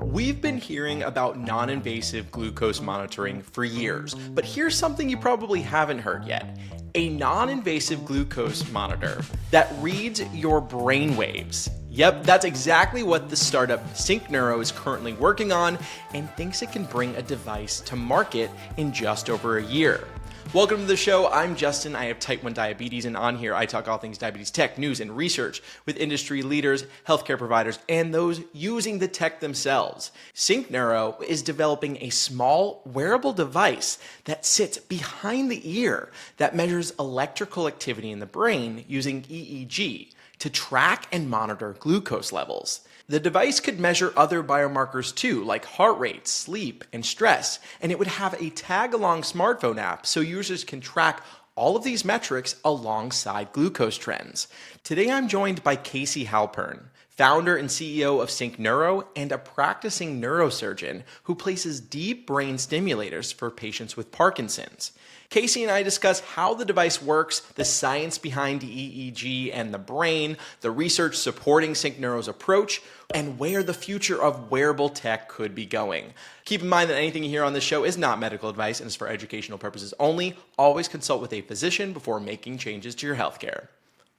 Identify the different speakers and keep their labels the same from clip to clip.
Speaker 1: We've been hearing about non-invasive glucose monitoring for years, but here's something you probably haven't heard yet. A non-invasive glucose monitor that reads your brain waves. Yep, that's exactly what the startup SynchNeuro is currently working on and thinks it can bring a device to market in just over a year. Welcome to the show. I'm Justin. I have type 1 diabetes, and on here I talk all things diabetes tech, news, and research with industry leaders, healthcare providers, and those using the tech themselves. SynchNeuro is developing a small wearable device that sits behind the ear that measures electrical activity in the brain using EEG to track and monitor glucose levels. The device could measure other biomarkers too, like heart rate, sleep, and stress, and it would have a tag-along smartphone app so users can track all of these metrics alongside glucose trends. Today I'm joined by Casey Halpern, founder and CEO of SynchNeuro and a practicing neurosurgeon who places deep brain stimulators for patients with Parkinson's. Casey and I discuss how the device works, the science behind EEG and the brain, the research supporting SynchNeuro's approach, and where the future of wearable tech could be going. Keep in mind that anything you hear on this show is not medical advice and is for educational purposes only. Always consult with a physician before making changes to your healthcare.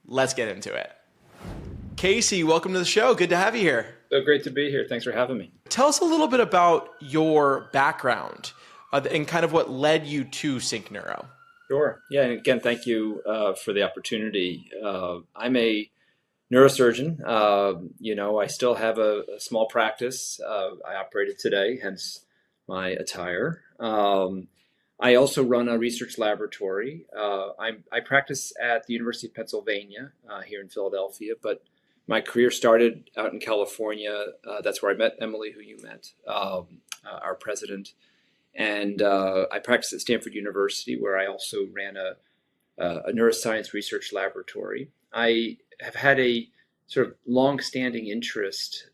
Speaker 1: Let's get into it. Casey, welcome to the show. Good to have you here.
Speaker 2: So great to be here. Thanks for having me.
Speaker 1: Tell us a little bit about your background and kind of what led you to SynchNeuro.
Speaker 2: Sure. Yeah. And again, thank you for the opportunity. I'm a neurosurgeon. I still have a small practice. I operate it today, hence my attire. I also run a research laboratory. I practice at the University of Pennsylvania here in Philadelphia, but my career started out in California. That's where I met Emily, who you met, our president. And I practiced at Stanford University, where I also ran a neuroscience research laboratory. I have had a sort of long-standing interest,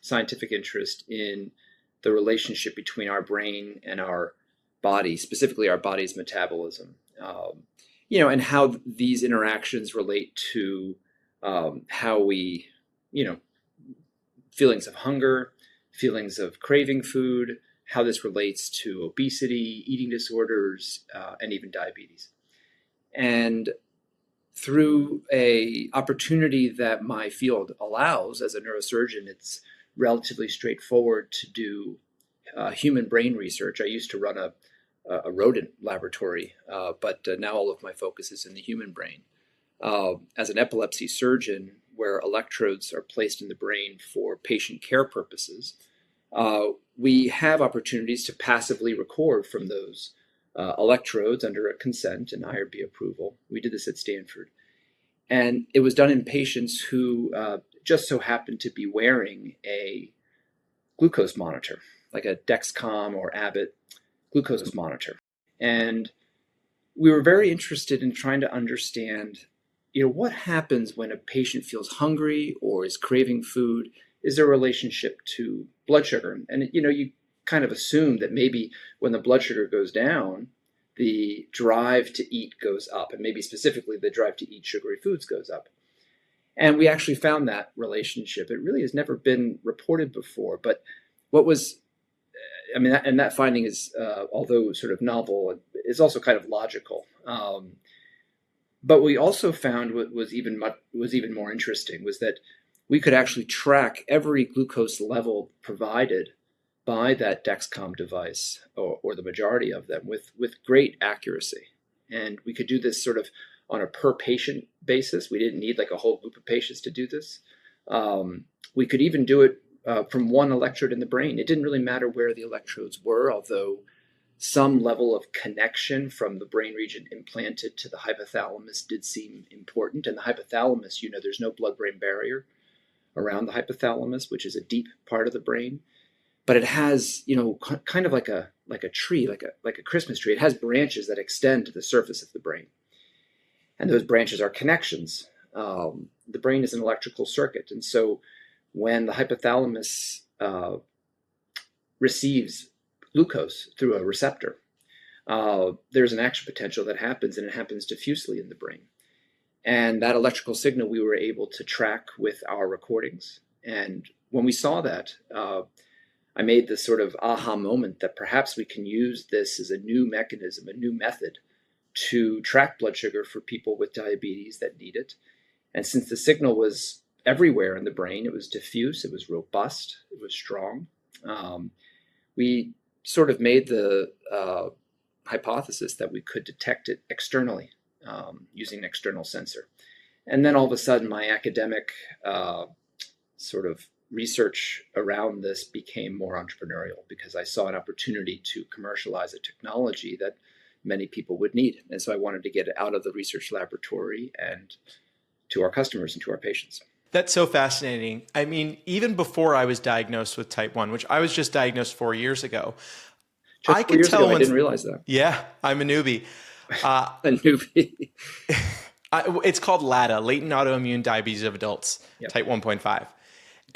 Speaker 2: scientific interest in the relationship between our brain and our body, specifically our body's metabolism, and how these interactions relate to how we, feelings of hunger, feelings of craving food, how this relates to obesity, eating disorders, and even diabetes. And through a opportunity that my field allows as a neurosurgeon, it's relatively straightforward to do human brain research. I used to run a rodent laboratory, but now all of my focus is in the human brain. As an epilepsy surgeon, where electrodes are placed in the brain for patient care purposes, we have opportunities to passively record from those electrodes under a consent and IRB approval. We did this at Stanford. And it was done in patients who just so happened to be wearing a glucose monitor, like a Dexcom or Abbott glucose monitor. And we were very interested in trying to understand, what happens when a patient feels hungry or is craving food. Is there a relationship to blood sugar? And, you kind of assume that maybe when the blood sugar goes down, the drive to eat goes up, and maybe specifically the drive to eat sugary foods goes up. And we actually found that relationship. It really has never been reported before, but that finding is, although sort of novel, is also kind of logical. But we also found what was even more interesting was that we could actually track every glucose level provided by that Dexcom device, or the majority of them, with great accuracy. And we could do this sort of on a per patient basis. We didn't need like a whole group of patients to do this. We could even do it from one electrode in the brain. It didn't really matter where the electrodes were, although some level of connection from the brain region implanted to the hypothalamus did seem important. And the hypothalamus, there's no blood-brain barrier around the hypothalamus, which is a deep part of the brain, but it has, kind of like a tree, like a Christmas tree. It has branches that extend to the surface of the brain, and those branches are connections. The brain is an electrical circuit, and so when the hypothalamus receives glucose through a receptor, there's an action potential that happens, and it happens diffusely in the brain. And that electrical signal we were able to track with our recordings. And when we saw that, I made this sort of aha moment that perhaps we can use this as a new mechanism, a new method to track blood sugar for people with diabetes that need it. And since the signal was everywhere in the brain, it was diffuse, it was robust, it was strong, we sort of made the hypothesis that we could detect it externally using an external sensor. And then all of a sudden, my academic sort of research around this became more entrepreneurial because I saw an opportunity to commercialize a technology that many people would need. And so I wanted to get it out of the research laboratory and to our customers and to our patients.
Speaker 1: That's so fascinating. I mean, even before I was diagnosed with type 1, which I was just diagnosed 4 years ago,
Speaker 2: Just
Speaker 1: I
Speaker 2: 4
Speaker 1: could
Speaker 2: years
Speaker 1: tell
Speaker 2: ago, I
Speaker 1: when,
Speaker 2: didn't realize that.
Speaker 1: yeah, I'm a newbie.
Speaker 2: A newbie.
Speaker 1: It's called LADA, latent autoimmune diabetes of adults,
Speaker 2: Yep.
Speaker 1: type 1.5.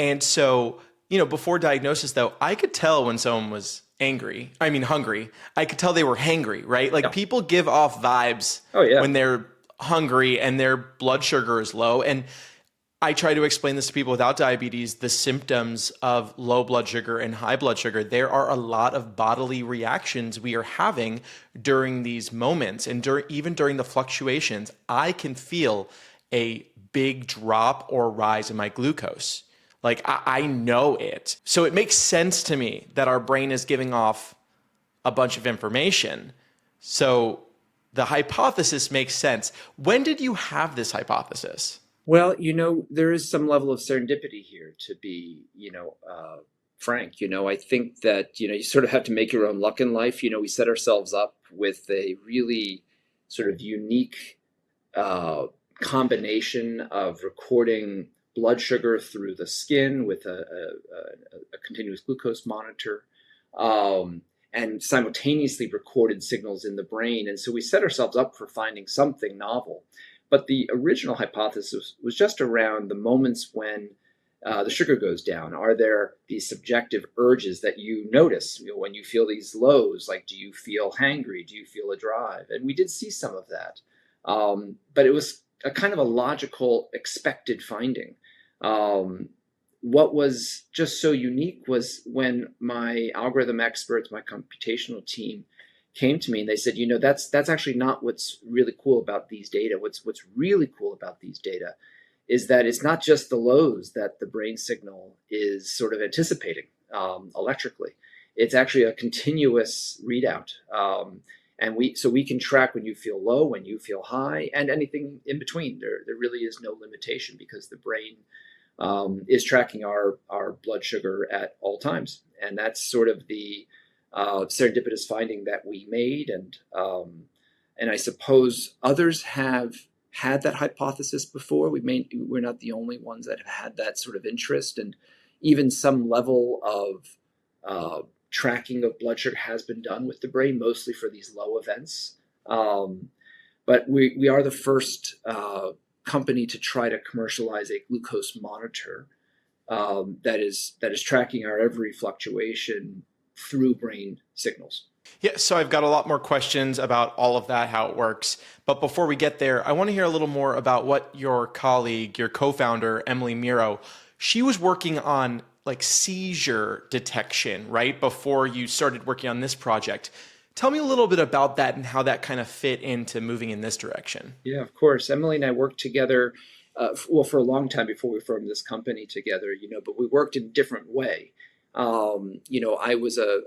Speaker 1: And so, before diagnosis though, I could tell when someone was hungry. I could tell they were hangry, right? Like people give off vibes when they're hungry and their blood sugar is low. And I try to explain this to people without diabetes, the symptoms of low blood sugar and high blood sugar. There are a lot of bodily reactions we are having during these moments. And even during the fluctuations, I can feel a big drop or rise in my glucose. Like I know it. So it makes sense to me that our brain is giving off a bunch of information. So the hypothesis makes sense. When did you have this hypothesis?
Speaker 2: Well, there is some level of serendipity here to be, frank. I think that, you sort of have to make your own luck in life. We set ourselves up with a really sort of unique combination of recording blood sugar through the skin with a continuous glucose monitor, and simultaneously recorded signals in the brain. And so we set ourselves up for finding something novel. But the original hypothesis was just around the moments when the sugar goes down. Are there these subjective urges that you notice when you feel these lows? Like, do you feel hangry? Do you feel a drive? And we did see some of that. But it was a kind of a logical, expected finding. What was just so unique was when my algorithm experts, my computational team, came to me and they said, that's actually not what's really cool about these data. What's really cool about these data is that it's not just the lows that the brain signal is sort of anticipating electrically. It's actually a continuous readout. And we can track when you feel low, when you feel high, and anything in between. There really is no limitation because the brain is tracking our blood sugar at all times. And that's sort of the serendipitous finding that we made, and I suppose others have had that hypothesis before. We're not the only ones that have had that sort of interest, and even some level of tracking of blood sugar has been done with the brain, mostly for these low events. But we are the first company to try to commercialize a glucose monitor that is tracking our every fluctuation through brain signals.
Speaker 1: Yeah, so I've got a lot more questions about all of that, how it works. But before we get there, I want to hear a little more about what your colleague, your co-founder, Emily Miro, she was working on like seizure detection, right? Before you started working on this project. Tell me a little bit about that and how that kind of fit into moving in this direction.
Speaker 2: Yeah, of course. Emily and I worked together, for a long time before we formed this company together, but we worked in a different way. I was a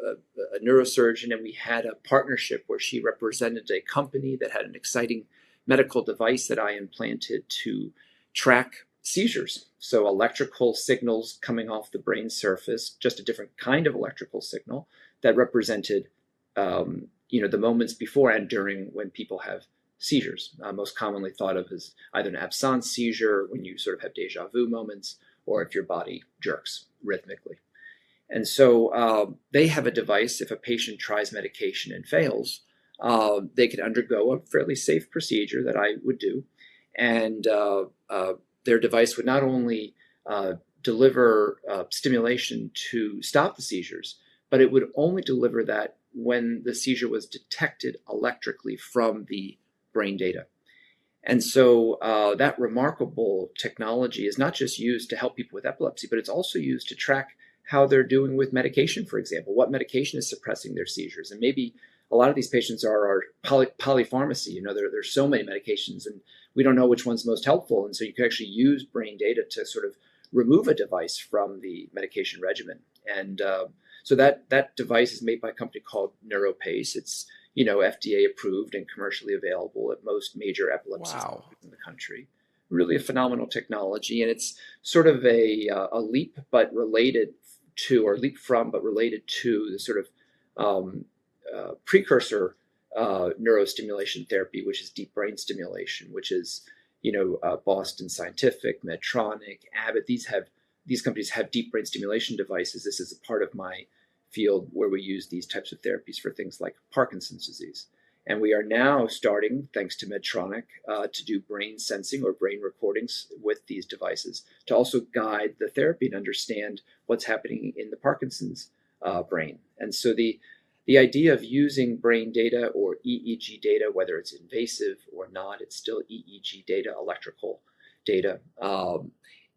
Speaker 2: neurosurgeon, and we had a partnership where she represented a company that had an exciting medical device that I implanted to track seizures. So electrical signals coming off the brain surface, just a different kind of electrical signal that represented, the moments before and during when people have seizures, most commonly thought of as either an absence seizure, when you sort of have deja vu moments, or if your body jerks rhythmically. And so they have a device. If a patient tries medication and fails, they could undergo a fairly safe procedure that I would do. And their device would not only deliver stimulation to stop the seizures, but it would only deliver that when the seizure was detected electrically from the brain data. And so that remarkable technology is not just used to help people with epilepsy, but it's also used to track how they're doing with medication, for example. What medication is suppressing their seizures? And maybe a lot of these patients are polypharmacy. There's so many medications, and we don't know which one's most helpful. And so you can actually use brain data to sort of remove a device from the medication regimen. And so that device is made by a company called Neuro. It's FDA approved and commercially available at most major epilepsy
Speaker 1: Wow.
Speaker 2: centers in the country. Really a phenomenal technology, and it's sort of a leap, but related to, or leap from, but related to the sort of precursor neurostimulation therapy, which is deep brain stimulation, which is Boston Scientific, Medtronic, Abbott. These companies have deep brain stimulation devices. This is a part of my field where we use these types of therapies for things like Parkinson's disease. And we are now starting, thanks to Medtronic, to do brain sensing or brain recordings with these devices to also guide the therapy and understand what's happening in the Parkinson's brain. And so the idea of using brain data or EEG data, whether it's invasive or not, it's still EEG data, electrical data,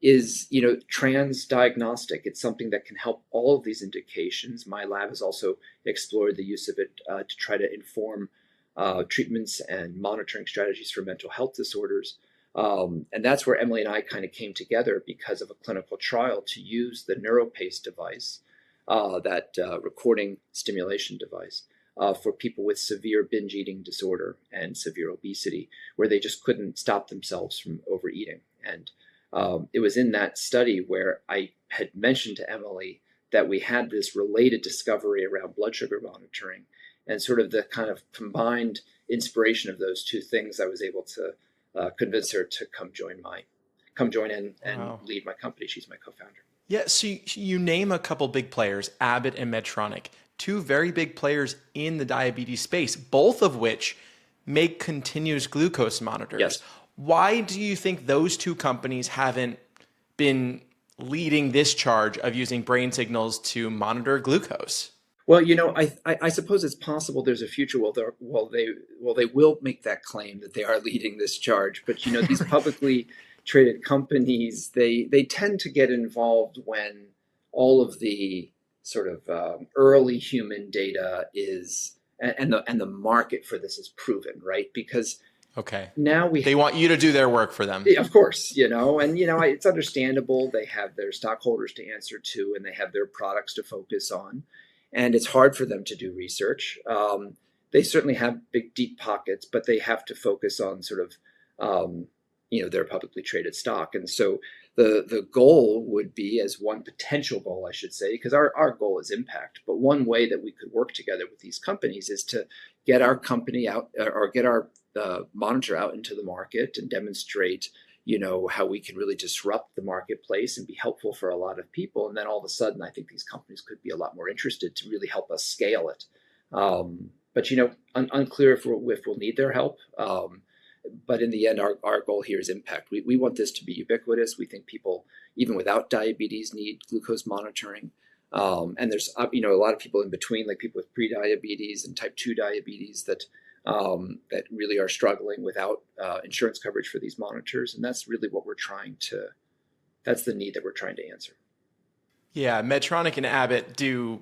Speaker 2: is transdiagnostic. It's something that can help all of these indications. My lab has also explored the use of it to try to inform treatments and monitoring strategies for mental health disorders. And that's where Emily and I kind of came together because of a clinical trial to use the NeuroPace device, that recording stimulation device, for people with severe binge eating disorder and severe obesity, where they just couldn't stop themselves from overeating. And it was in that study where I had mentioned to Emily that we had this related discovery around blood sugar monitoring, and sort of the kind of combined inspiration of those two things, I was able to convince her to come join in and
Speaker 1: Wow.
Speaker 2: lead my company. She's my co-founder.
Speaker 1: Yeah, so you name a couple big players, Abbott and Medtronic, two very big players in the diabetes space, both of which make continuous glucose monitors.
Speaker 2: Yes.
Speaker 1: Why do you think those two companies haven't been leading this charge of using brain signals to monitor glucose?
Speaker 2: Well, I suppose it's possible there's a future they will make that claim that they are leading this charge. But these publicly traded companies, they tend to get involved when all of the sort of early human data is and the market for this is proven, right? Because
Speaker 1: Okay.
Speaker 2: now
Speaker 1: They want you to do their work for them.
Speaker 2: of course, and it's understandable. They have their stockholders to answer to, and they have their products to focus on, and it's hard for them to do research. They certainly have big, deep pockets, but they have to focus on sort of, their publicly traded stock. And so the goal would be, as one potential goal, I should say, because our goal is impact. But one way that we could work together with these companies is to get our company out, or get our monitor out into the market and demonstrate, how we can really disrupt the marketplace and be helpful for a lot of people. And then all of a sudden, I think these companies could be a lot more interested to really help us scale it. But unclear if we'll need their help. But in the end, our goal here is impact. We want this to be ubiquitous. We think people, even without diabetes, need glucose monitoring. And there's a lot of people in between, like people with prediabetes and type 2 diabetes that really are struggling without insurance coverage for these monitors. And that's really what that's the need that we're trying to answer.
Speaker 1: Yeah, Medtronic and Abbott do,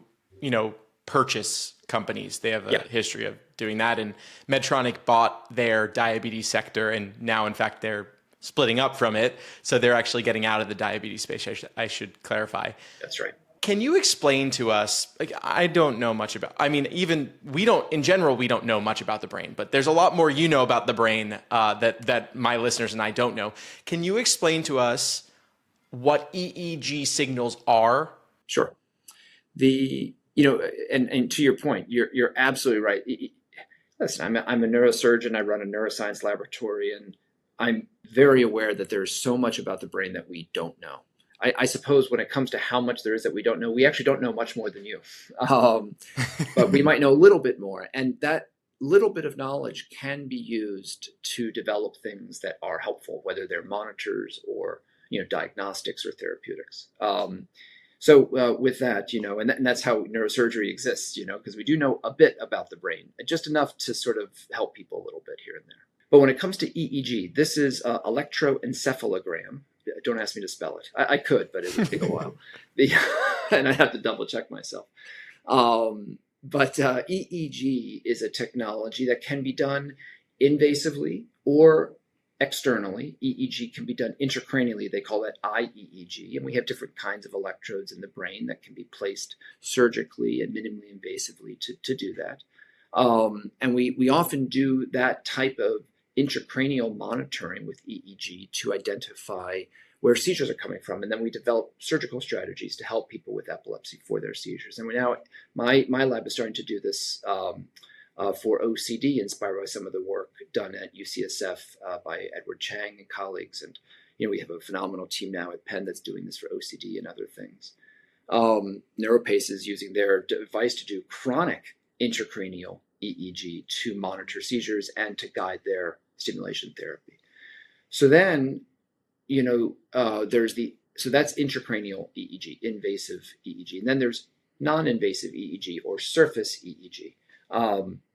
Speaker 1: purchase companies. They have a history of doing that. And Medtronic bought their diabetes sector, and now, in fact, they're splitting up from it. So they're actually getting out of the diabetes space, I should clarify.
Speaker 2: That's right.
Speaker 1: Can you explain to us, I don't know much about, in general, we don't know much about the brain, but there's a lot more about the brain that my listeners and I don't know. Can you explain to us what EEG signals are?
Speaker 2: Sure. And to your point, you're absolutely right. Listen, I'm a neurosurgeon. I run a neuroscience laboratory, and I'm very aware that there's so much about the brain that we don't know. I suppose when it comes to how much there is that we don't know, we actually don't know much more than you. But we might know a little bit more. And that little bit of knowledge can be used to develop things that are helpful, whether they're monitors or diagnostics or therapeutics. So with that, and that's how neurosurgery exists, because we do know a bit about the brain, just enough to sort of help people a little bit here and there. But when it comes to EEG, this is electroencephalogram. Don't ask me to spell it. I could, but it would take a while. And I have to double check myself. But EEG is a technology that can be done invasively or externally. EEG can be done intracranially. They call that IEEG. And we have different kinds of electrodes in the brain that can be placed surgically and minimally invasively to do that. And we often do that type of intracranial monitoring with EEG to identify where seizures are coming from. And then we develop surgical strategies to help people with epilepsy for their seizures. And my lab is starting to do this for OCD, inspired by some of the work done at UCSF by Edward Chang and colleagues. And we have a phenomenal team now at Penn that's doing this for OCD and other things. NeuroPace is using their device to do chronic intracranial EEG to monitor seizures and to guide their stimulation therapy. So then, so that's intracranial EEG, invasive EEG. And then there's non-invasive EEG or surface EEG,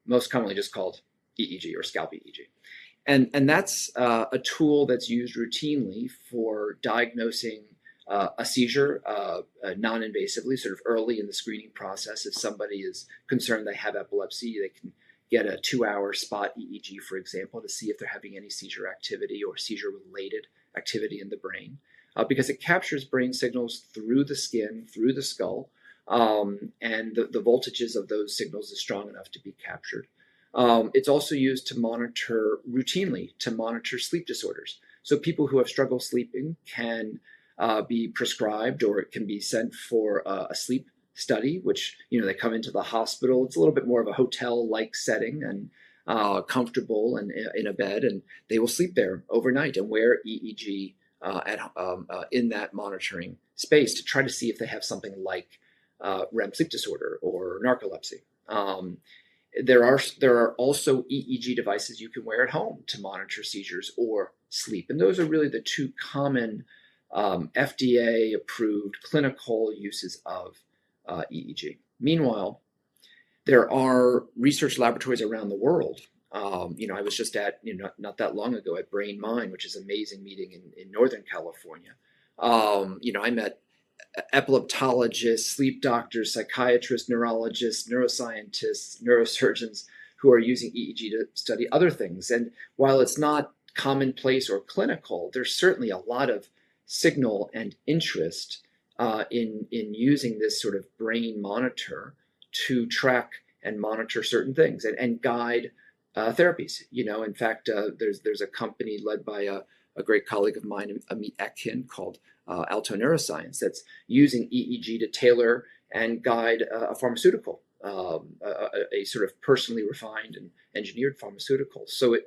Speaker 2: most commonly just called EEG or scalp EEG. And that's a tool that's used routinely for diagnosing a seizure non-invasively, sort of early in the screening process. If somebody is concerned they have epilepsy, they can get a 2-hour spot EEG, for example, to see if they're having any seizure activity or seizure-related activity in the brain, because it captures brain signals through the skin, through the skull, and the voltages of those signals is strong enough to be captured. It's also used to monitor routinely, to monitor sleep disorders. So people who have struggle sleeping can be prescribed, or it can be sent for a sleep study, which, they come into the hospital. It's a little bit more of a hotel-like setting and comfortable and in a bed, and they will sleep there overnight and wear EEG in that monitoring space to try to see if they have something like REM sleep disorder or narcolepsy. There are also EEG devices you can wear at home to monitor seizures or sleep, and those are really the two common FDA-approved clinical uses of EEG. Meanwhile, there are research laboratories around the world. I was just at, not that long ago at Brain Mind, which is an amazing meeting in Northern California. I met epileptologists, sleep doctors, psychiatrists, neurologists, neuroscientists, neurosurgeons who are using EEG to study other things. And while it's not commonplace or clinical, there's certainly a lot of signal and interest in using this sort of brain monitor to track and monitor certain things and guide therapies. In fact, there's a company led by a great colleague of mine, Amit Ekhin, called Alto Neuroscience, that's using EEG to tailor and guide a pharmaceutical, a sort of personally refined and engineered pharmaceutical. So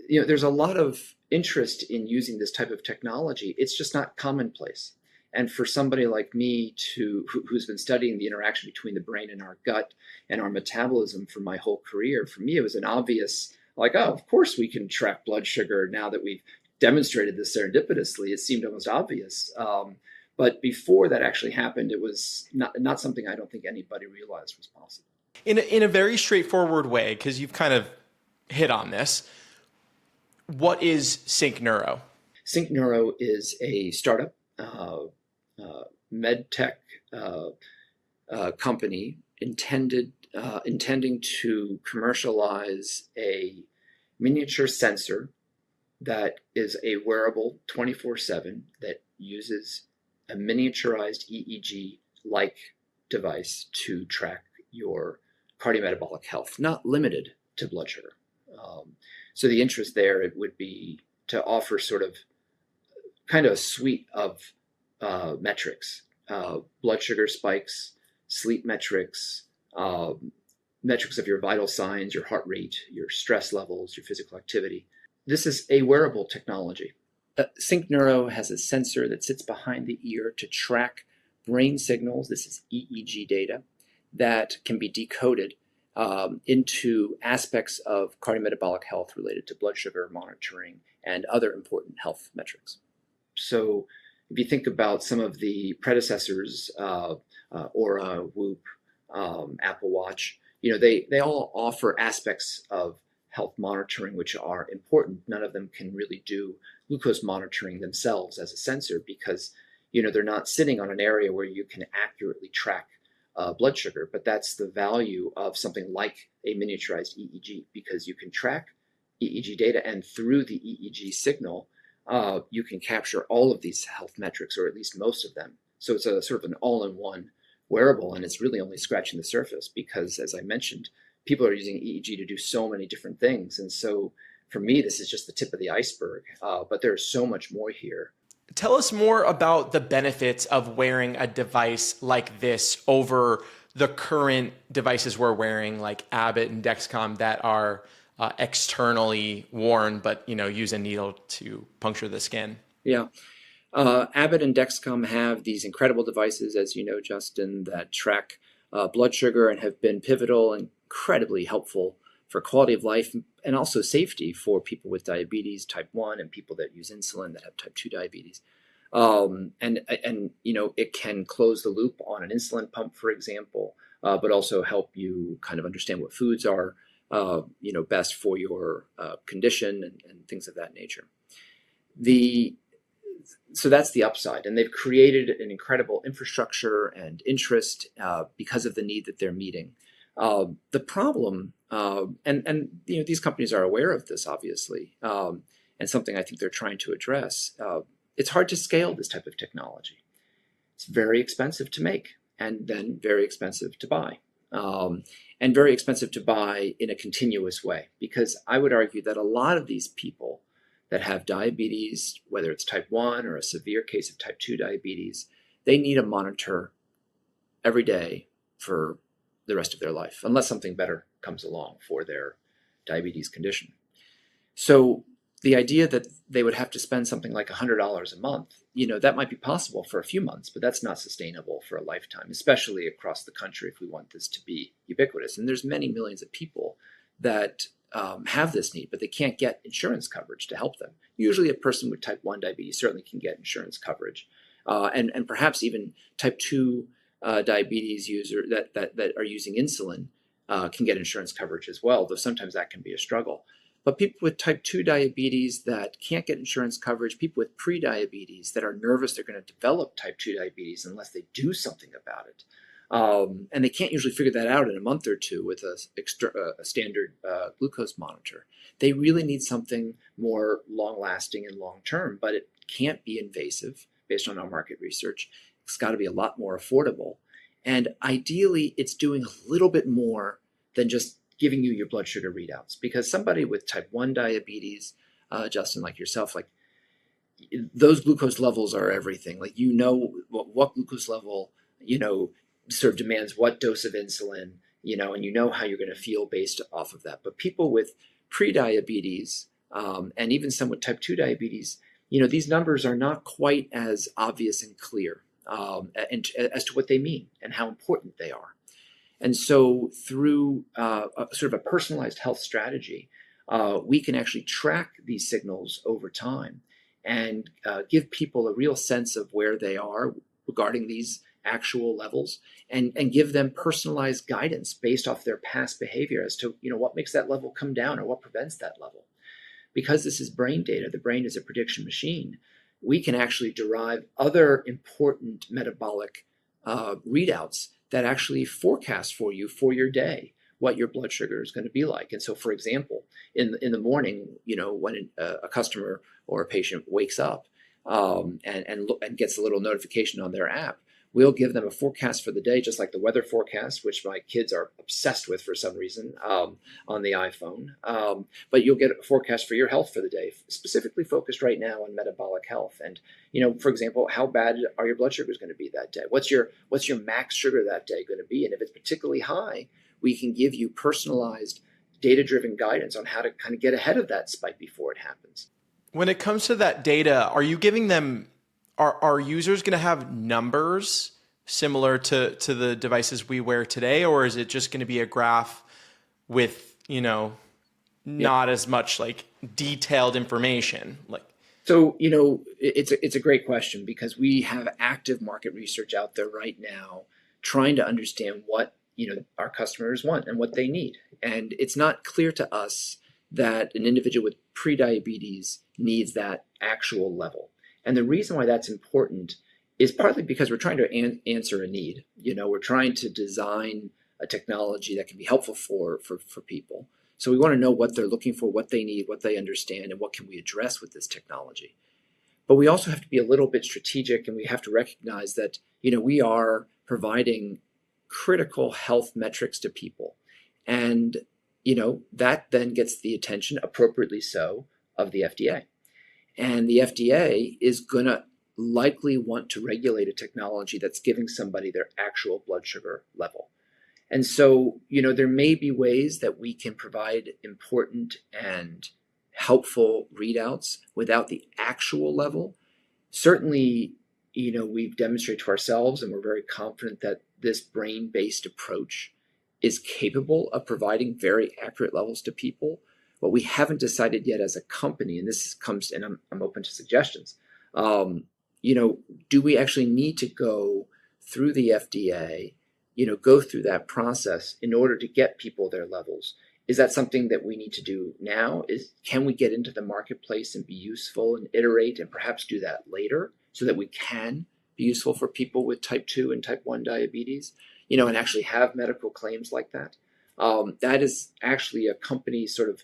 Speaker 2: there's a lot of interest in using this type of technology. It's just not commonplace. And for somebody like me who's been studying the interaction between the brain and our gut and our metabolism for my whole career, for me, it was an obvious, of course we can track blood sugar now that we've demonstrated this serendipitously. It seemed almost obvious. But before that actually happened, it was not something I don't think anybody realized was possible.
Speaker 1: In a very straightforward way, because you've kind of hit on this, what is SynchNeuro?
Speaker 2: SynchNeuro is a startup med tech company intending to commercialize a miniature sensor that is a wearable 24/7 that uses a miniaturized EEG-like device to track your cardiometabolic health, not limited to blood sugar. So the interest there, it would be to offer sort of kind of a suite of metrics, blood sugar spikes, sleep metrics, metrics of your vital signs, your heart rate, your stress levels, your physical activity. This is a wearable technology. SynchNeuro has a sensor that sits behind the ear to track brain signals. This is EEG data that can be decoded into aspects of cardiometabolic health related to blood sugar monitoring and other important health metrics. So if you think about some of the predecessors, Aura, Whoop, Apple Watch, they all offer aspects of health monitoring, which are important. None of them can really do glucose monitoring themselves as a sensor because, they're not sitting on an area where you can accurately track blood sugar. But that's the value of something like a miniaturized EEG, because you can track EEG data, and through the EEG signal, you can capture all of these health metrics, or at least most of them. So it's a sort of an all-in-one wearable, and it's really only scratching the surface because, as I mentioned, people are using EEG to do so many different things. And so for me, this is just the tip of the iceberg, but there's so much more here.
Speaker 1: Tell us more about the benefits of wearing a device like this over the current devices we're wearing, like Abbott and Dexcom, that are externally worn, but use a needle to puncture the skin.
Speaker 2: Yeah. Abbott and Dexcom have these incredible devices, as you know, Justin, that track blood sugar and have been pivotal and incredibly helpful for quality of life and also safety for people with diabetes type 1 and people that use insulin that have type 2 diabetes. And it can close the loop on an insulin pump, for example, but also help you kind of understand what foods are best for your condition and things of that nature. So that's the upside, and they've created an incredible infrastructure and interest because of the need that they're meeting. The problem, and these companies are aware of this, obviously, and something I think they're trying to address. It's hard to scale this type of technology. It's very expensive to make, and then very expensive to buy, and very expensive to buy in a continuous way. Because I would argue that a lot of these people that have diabetes, whether it's type 1 or a severe case of type 2 diabetes, they need a monitor every day for the rest of their life, unless something better comes along for their diabetes condition. So the idea that they would have to spend something like $100 a month, that might be possible for a few months, but that's not sustainable for a lifetime, especially across the country if we want this to be ubiquitous. And there's many millions of people that have this need, but they can't get insurance coverage to help them. Usually a person with type 1 diabetes certainly can get insurance coverage, and perhaps even type 2 diabetes user that are using insulin can get insurance coverage as well, though sometimes that can be a struggle. But people with type 2 diabetes that can't get insurance coverage, people with pre-diabetes that are nervous they're going to develop type 2 diabetes unless they do something about it. And they can't usually figure that out in a month or two with a standard glucose monitor. They really need something more long-lasting and long-term, but it can't be invasive based on our market research. It's got to be a lot more affordable. And ideally, it's doing a little bit more than just giving you your blood sugar readouts. Because somebody with type 1 diabetes, Justin, like yourself, like those glucose levels are everything. Like, what glucose level, sort of demands what dose of insulin, and how you're going to feel based off of that. But people with pre-diabetes, and even some with type 2 diabetes, these numbers are not quite as obvious and clear and as to what they mean and how important they are. And so through sort of a personalized health strategy, we can actually track these signals over time and give people a real sense of where they are regarding these actual levels, and give them personalized guidance based off their past behavior as to what makes that level come down or what prevents that level. Because this is brain data, the brain is a prediction machine, we can actually derive other important metabolic readouts that actually forecast for you for your day what your blood sugar is going to be like. And so, for example, in the morning, when a customer or a patient wakes up and gets a little notification on their app, we'll give them a forecast for the day, just like the weather forecast, which my kids are obsessed with for some reason on the iPhone. But you'll get a forecast for your health for the day, specifically focused right now on metabolic health. And, for example, how bad are your blood sugars going to be that day? What's your max sugar that day going to be? And if it's particularly high, we can give you personalized, data-driven guidance on how to kind of get ahead of that spike before it happens.
Speaker 1: When it comes to that data, are you giving them... Are users going to have numbers similar to the devices we wear today, or is it just going to be a graph with, not as much like detailed information?
Speaker 2: So, it's a great question, because we have active market research out there right now trying to understand what, our customers want and what they need. And it's not clear to us that an individual with prediabetes needs that actual level. And the reason why that's important is partly because we're trying to answer a need. We're trying to design a technology that can be helpful for people. So we want to know what they're looking for, what they need, what they understand, and what can we address with this technology. But we also have to be a little bit strategic, and we have to recognize that, we are providing critical health metrics to people. And, that then gets the attention, appropriately so, of the FDA. And the FDA is going to likely want to regulate a technology that's giving somebody their actual blood sugar level. And so, there may be ways that we can provide important and helpful readouts without the actual level. Certainly, we've demonstrated to ourselves, and we're very confident that this brain-based approach is capable of providing very accurate levels to people. What we haven't decided yet as a company, and this comes, and I'm open to suggestions, do we actually need to go through the FDA, go through that process in order to get people their levels? Is that something that we need to do now? Can we get into the marketplace and be useful and iterate and perhaps do that later so that we can be useful for people with type 2 and type 1 diabetes, and actually have medical claims like that? That is actually a company sort of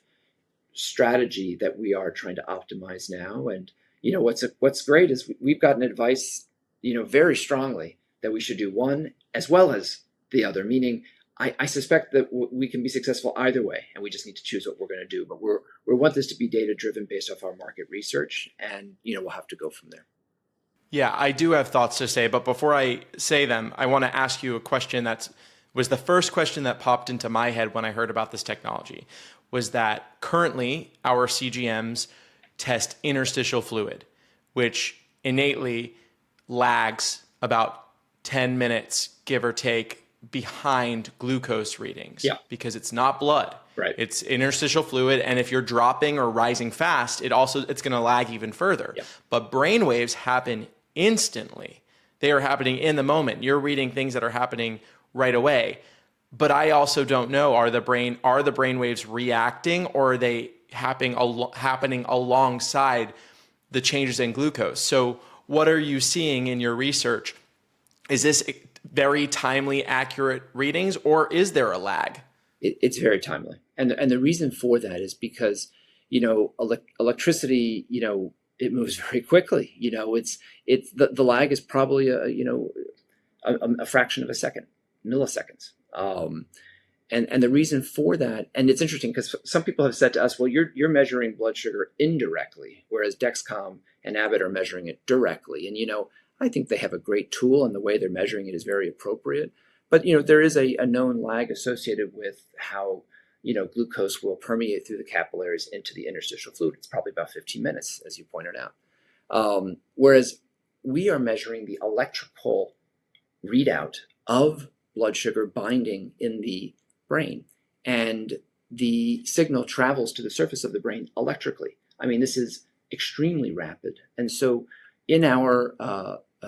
Speaker 2: strategy that we are trying to optimize now. And what's great is we've gotten advice, very strongly that we should do one as well as the other, meaning I suspect that we can be successful either way, and we just need to choose what we're going to do. But we want this to be data driven based off our market research, and we'll have to go from there.
Speaker 1: Yeah, I do have thoughts to say, but before I say them, I want to ask you a question that was the first question that popped into my head when I heard about this technology, was that currently our CGMs test interstitial fluid, which innately lags about 10 minutes, give or take, behind glucose readings.
Speaker 2: Yeah.
Speaker 1: Because it's not blood.
Speaker 2: Right.
Speaker 1: It's interstitial fluid, and if you're dropping or rising fast, it's going to lag even further.
Speaker 2: Yeah.
Speaker 1: But brainwaves happen instantly. They are happening in the moment. You're reading things that are happening right away. But I also don't know, are the brainwaves reacting, or are they happening alongside the changes in glucose? So what are you seeing in your research? Is this very timely, accurate readings, or is there a lag?
Speaker 2: It's very timely. And the reason for that is because, electricity, it moves very quickly. The lag is probably a fraction of a second, milliseconds. And the reason for that, and it's interesting because some people have said to us, well, you're measuring blood sugar indirectly, whereas Dexcom and Abbott are measuring it directly. And, I think they have a great tool, and the way they're measuring it is very appropriate. But, there is a known lag associated with how, glucose will permeate through the capillaries into the interstitial fluid. It's probably about 15 minutes, as you pointed out. Whereas we are measuring the electrical readout of blood sugar binding in the brain, and the signal travels to the surface of the brain electrically. I mean, this is extremely rapid. And so in our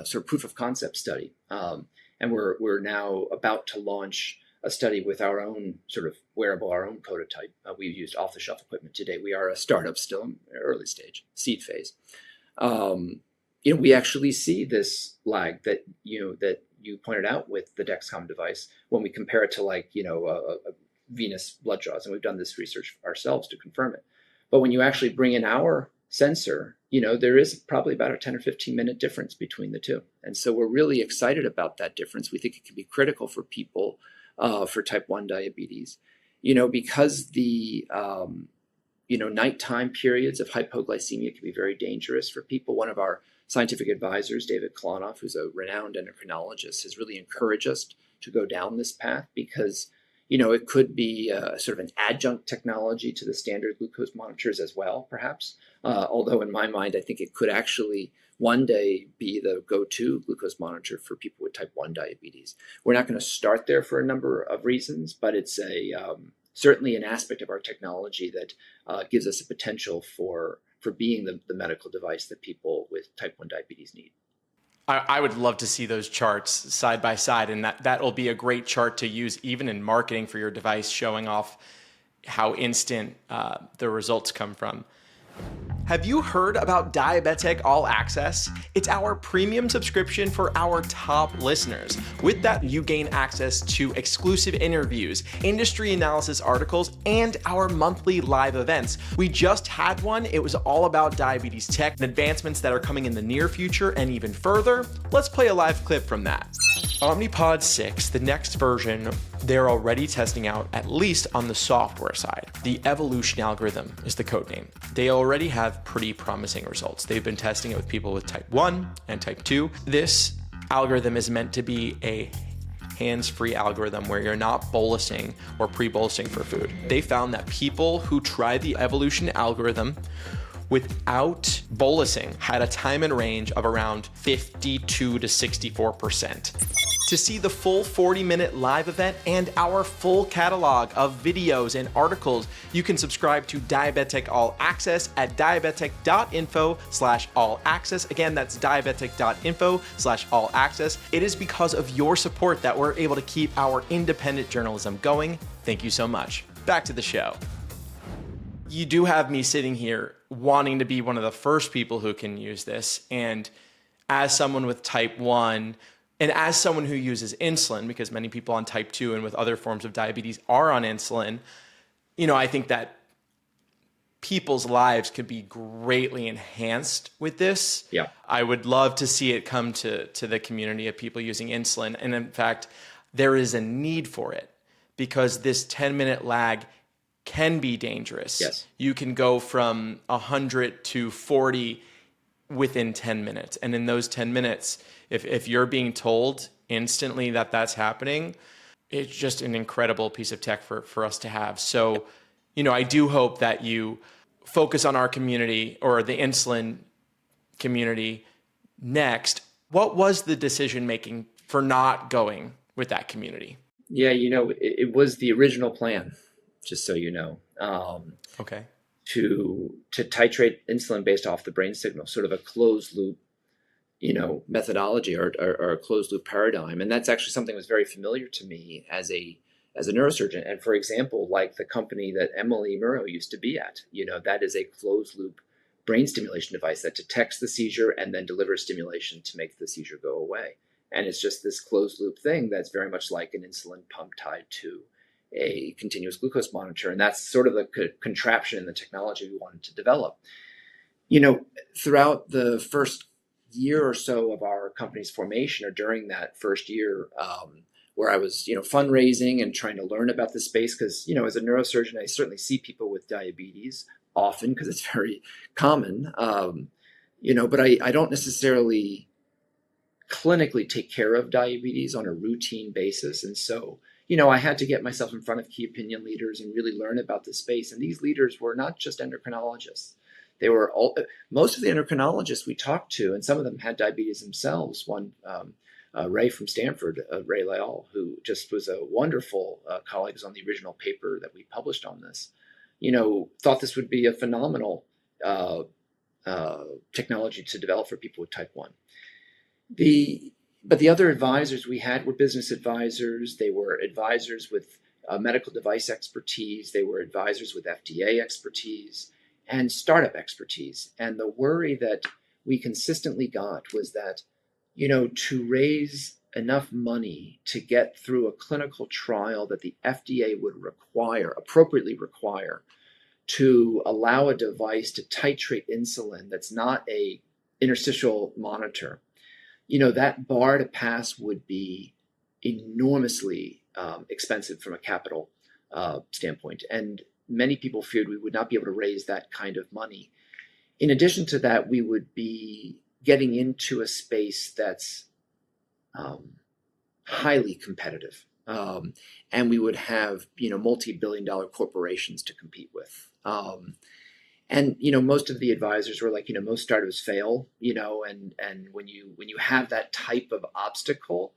Speaker 2: sort of proof of concept study, and we're now about to launch a study with our own sort of wearable, our own prototype. We've used off-the-shelf equipment today. We are a startup still in early stage, seed phase. We actually see this lag that you pointed out with the Dexcom device when we compare it to a venous blood draws, and we've done this research ourselves to confirm it. But when you actually bring in our sensor, there is probably about a 10 or 15 minute difference between the two. And so we're really excited about that difference. We think it can be critical for people for type 1 diabetes, because the nighttime periods of hypoglycemia can be very dangerous for people. One of our scientific advisors, David Klonoff, who's a renowned endocrinologist, has really encouraged us to go down this path because, it could be sort of an adjunct technology to the standard glucose monitors as well, perhaps. Although in my mind, I think it could actually one day be the go-to glucose monitor for people with type 1 diabetes. We're not going to start there for a number of reasons, but it's certainly an aspect of our technology that gives us a potential for being the medical device that people with type 1 diabetes need.
Speaker 1: I would love to see those charts side by side, and that will be a great chart to use even in marketing for your device, showing off how instant the results come from. Have you heard about Diabetic All Access? It's our premium subscription for our top listeners. With that, you gain access to exclusive interviews, industry analysis articles, and our monthly live events. We just had one. It was all about diabetes tech and advancements that are coming in the near future and even further. Let's play a live clip from that. Omnipod 6, the next version, they're already testing out, at least on the software side. The evolution algorithm is the code name. They already have pretty promising results. They've been testing it with people with type 1 and type 2. This algorithm is meant to be a hands-free algorithm where you're not bolusing or pre-bolusing for food. They found that people who tried the evolution algorithm without bolusing had a time and range of around 52 to 64%. To see the full 40-minute live event and our full catalog of videos and articles, you can subscribe to Diabetic All Access at diabetic.info/all access. Again, that's diabetic.info/all access. It is because of your support that we're able to keep our independent journalism going. Thank you so much. Back to the show. You do have me sitting here wanting to be one of the first people who can use this. And as someone with type 1, and as someone who uses insulin, because many people on type 2 and with other forms of diabetes are on insulin, I think that people's lives could be greatly enhanced with this.
Speaker 2: Yeah.
Speaker 1: I would love to see it come to the community of people using insulin. And in fact, there is a need for it because this 10-minute lag can be dangerous.
Speaker 2: Yes.
Speaker 1: You can go from 100 to 40 within 10 minutes. And in those 10 minutes, if you're being told instantly that that's happening, it's just an incredible piece of tech for us to have. So, I do hope that you focus on our community or the insulin community next. What was the decision making for not going with that community?
Speaker 2: Yeah, it was the original plan, just so you know.
Speaker 1: Okay.
Speaker 2: To titrate insulin based off the brain signal, sort of a closed loop, methodology or a closed loop paradigm. And that's actually something that was very familiar to me as a neurosurgeon. And for example, like the company that Emily Murrow used to be at, that is a closed loop brain stimulation device that detects the seizure and then delivers stimulation to make the seizure go away. And it's just this closed loop thing that's very much like an insulin pump tied to a continuous glucose monitor. And that's sort of the contraption and the technology we wanted to develop. Throughout the first year or so of our company's formation, or during that first year, where I was, fundraising and trying to learn about the space, because, as a neurosurgeon, I certainly see people with diabetes often because it's very common, but I don't necessarily clinically take care of diabetes on a routine basis. And so, I had to get myself in front of key opinion leaders and really learn about the space. And these leaders were not just endocrinologists. They were most of the endocrinologists we talked to, and some of them had diabetes themselves. One, Ray from Stanford, Ray Leal, who just was a wonderful colleague, was on the original paper that we published on this, thought this would be a phenomenal technology to develop for people with type 1. But the other advisors we had were business advisors. They were advisors with medical device expertise. They were advisors with FDA expertise and startup expertise. And the worry that we consistently got was that, to raise enough money to get through a clinical trial that the FDA would appropriately require, to allow a device to titrate insulin that's not a interstitial monitor, that bar to pass would be enormously expensive from a capital standpoint. And many people feared we would not be able to raise that kind of money. In addition to that, we would be getting into a space that's highly competitive. And we would have, multi-billion-dollar corporations to compete with. And most of the advisors were like, most startups fail, and when you have that type of obstacle,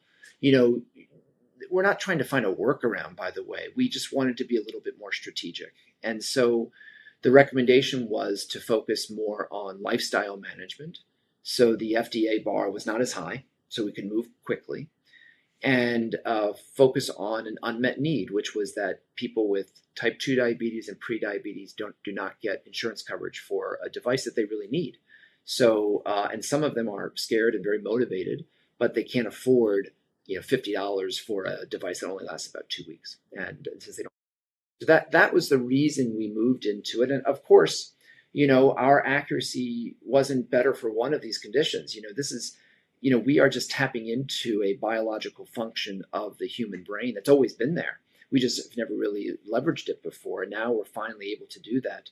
Speaker 2: we're not trying to find a workaround, by the way. We just wanted to be a little bit more strategic. And so the recommendation was to focus more on lifestyle management. So the FDA bar was not as high, so we could move quickly. and focus on an unmet need, which was that people with type 2 diabetes and prediabetes do not get insurance coverage for a device that they really need. So, and some of them are scared and very motivated, but they can't afford $50 for a device that only lasts about 2 weeks. And since they don't, so that was the reason we moved into it. And of course, our accuracy wasn't better for one of these conditions. This is, we are just tapping into a biological function of the human brain that's always been there. We just have never really leveraged it before, and now we're finally able to do that.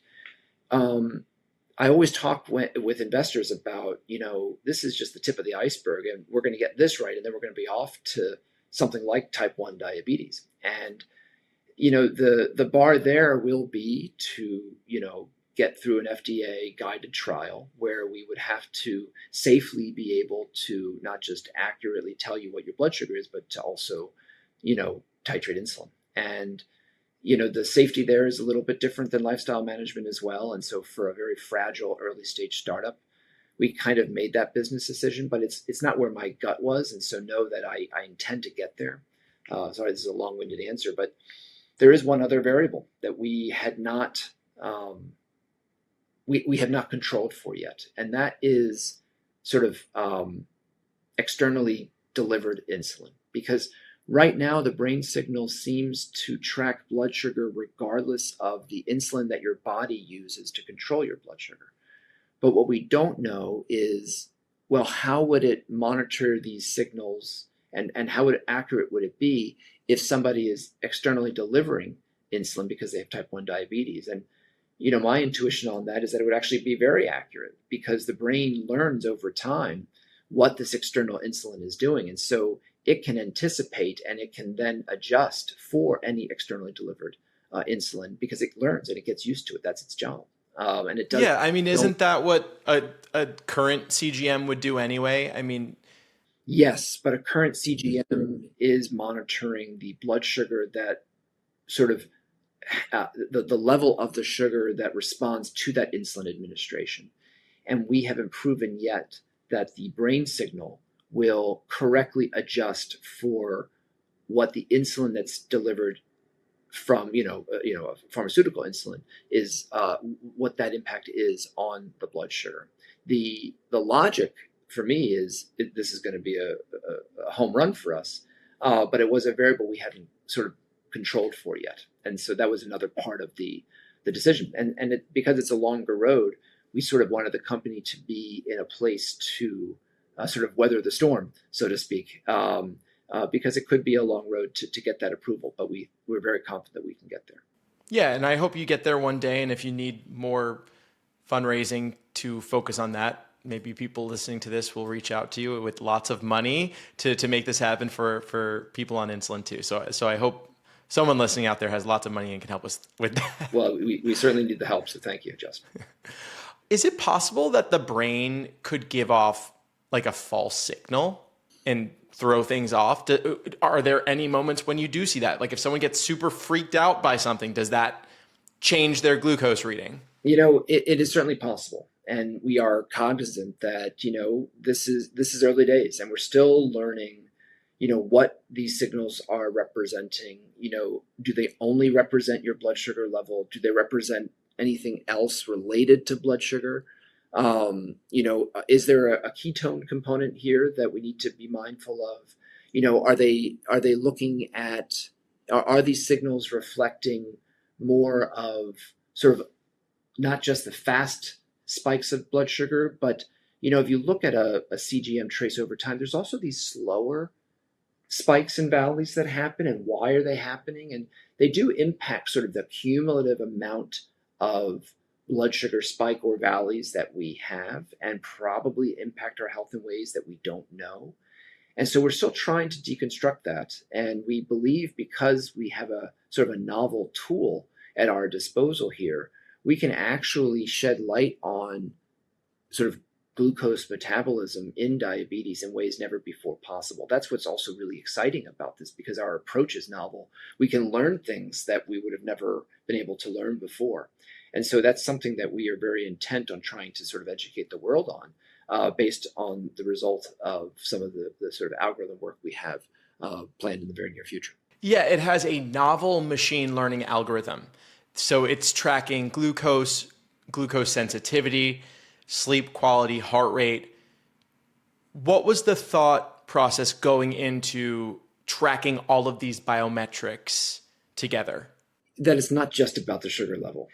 Speaker 2: I always talk with investors about, this is just the tip of the iceberg, and we're going to get this right, and then we're going to be off to something like type 1 diabetes. And, the bar there will be to, get through an FDA guided trial where we would have to safely be able to not just accurately tell you what your blood sugar is, but to also, titrate insulin. And the safety there is a little bit different than lifestyle management as well. And so for a very fragile early stage startup, we kind of made that business decision, but it's not where my gut was. And so know that I intend to get there. Sorry, this is a long-winded answer, but there is one other variable that we had not we have not controlled for yet, and that is sort of externally delivered insulin. Because right now, the brain signal seems to track blood sugar regardless of the insulin that your body uses to control your blood sugar. But what we don't know is, well, how would it monitor these signals, and how accurate would it be if somebody is externally delivering insulin because they have type 1 diabetes? And my intuition on that is that it would actually be very accurate, because the brain learns over time what this external insulin is doing. And so it can anticipate, and it can then adjust for any externally delivered insulin, because it learns and it gets used to it. That's its job. And it does.
Speaker 1: Yeah, I mean, isn't that what a current CGM would do anyway? I mean,
Speaker 2: yes, but a current CGM is monitoring the blood sugar that sort of the level of the sugar that responds to that insulin administration. And we haven't proven yet that the brain signal will correctly adjust for what the insulin that's delivered from pharmaceutical insulin is, what that impact is on the blood sugar. The logic for me is this is going to be a home run for us, but it was a variable we hadn't sort of controlled for yet. And so that was another part of the decision. And because it's a longer road, we sort of wanted the company to be in a place to sort of weather the storm, so to speak, because it could be a long road to get that approval. But we're very confident we can get there.
Speaker 1: yeah, and I hope you get there one day. And if you need more fundraising to focus on that, maybe people listening to this will reach out to you with lots of money to make this happen for people on insulin too. So I hope someone listening out there has lots of money and can help us with that.
Speaker 2: Well, we certainly need the help, so thank you, Justin.
Speaker 1: Is it possible that the brain could give off like a false signal and throw things off? Are there any moments when you do see that? Like if someone gets super freaked out by something, does that change their glucose reading?
Speaker 2: It is certainly possible. And we are cognizant that, this is early days, and we're still learning what these signals are representing. Do they only represent your blood sugar level? Do they represent anything else related to blood sugar? Is there a ketone component here that we need to be mindful of? Are they looking at, are these signals reflecting more of sort of not just the fast spikes of blood sugar, but if you look at a CGM trace over time, there's also these slower spikes and valleys that happen, and why are they happening? And they do impact sort of the cumulative amount of blood sugar spike or valleys that we have, and probably impact our health in ways that we don't know. And so we're still trying to deconstruct that. And we believe, because we have a sort of a novel tool at our disposal here, we can actually shed light on sort of glucose metabolism in diabetes in ways never before possible. That's what's also really exciting about this, because our approach is novel. We can learn things that we would have never been able to learn before. And so that's something that we are very intent on trying to sort of educate the world on, based on the result of some of the sort of algorithm work we have planned in the very near future.
Speaker 1: Yeah, it has a novel machine learning algorithm. So it's tracking glucose, glucose sensitivity, sleep quality, heart rate. What was the thought process going into tracking all of these biometrics together?
Speaker 2: That it's not just about the sugar level,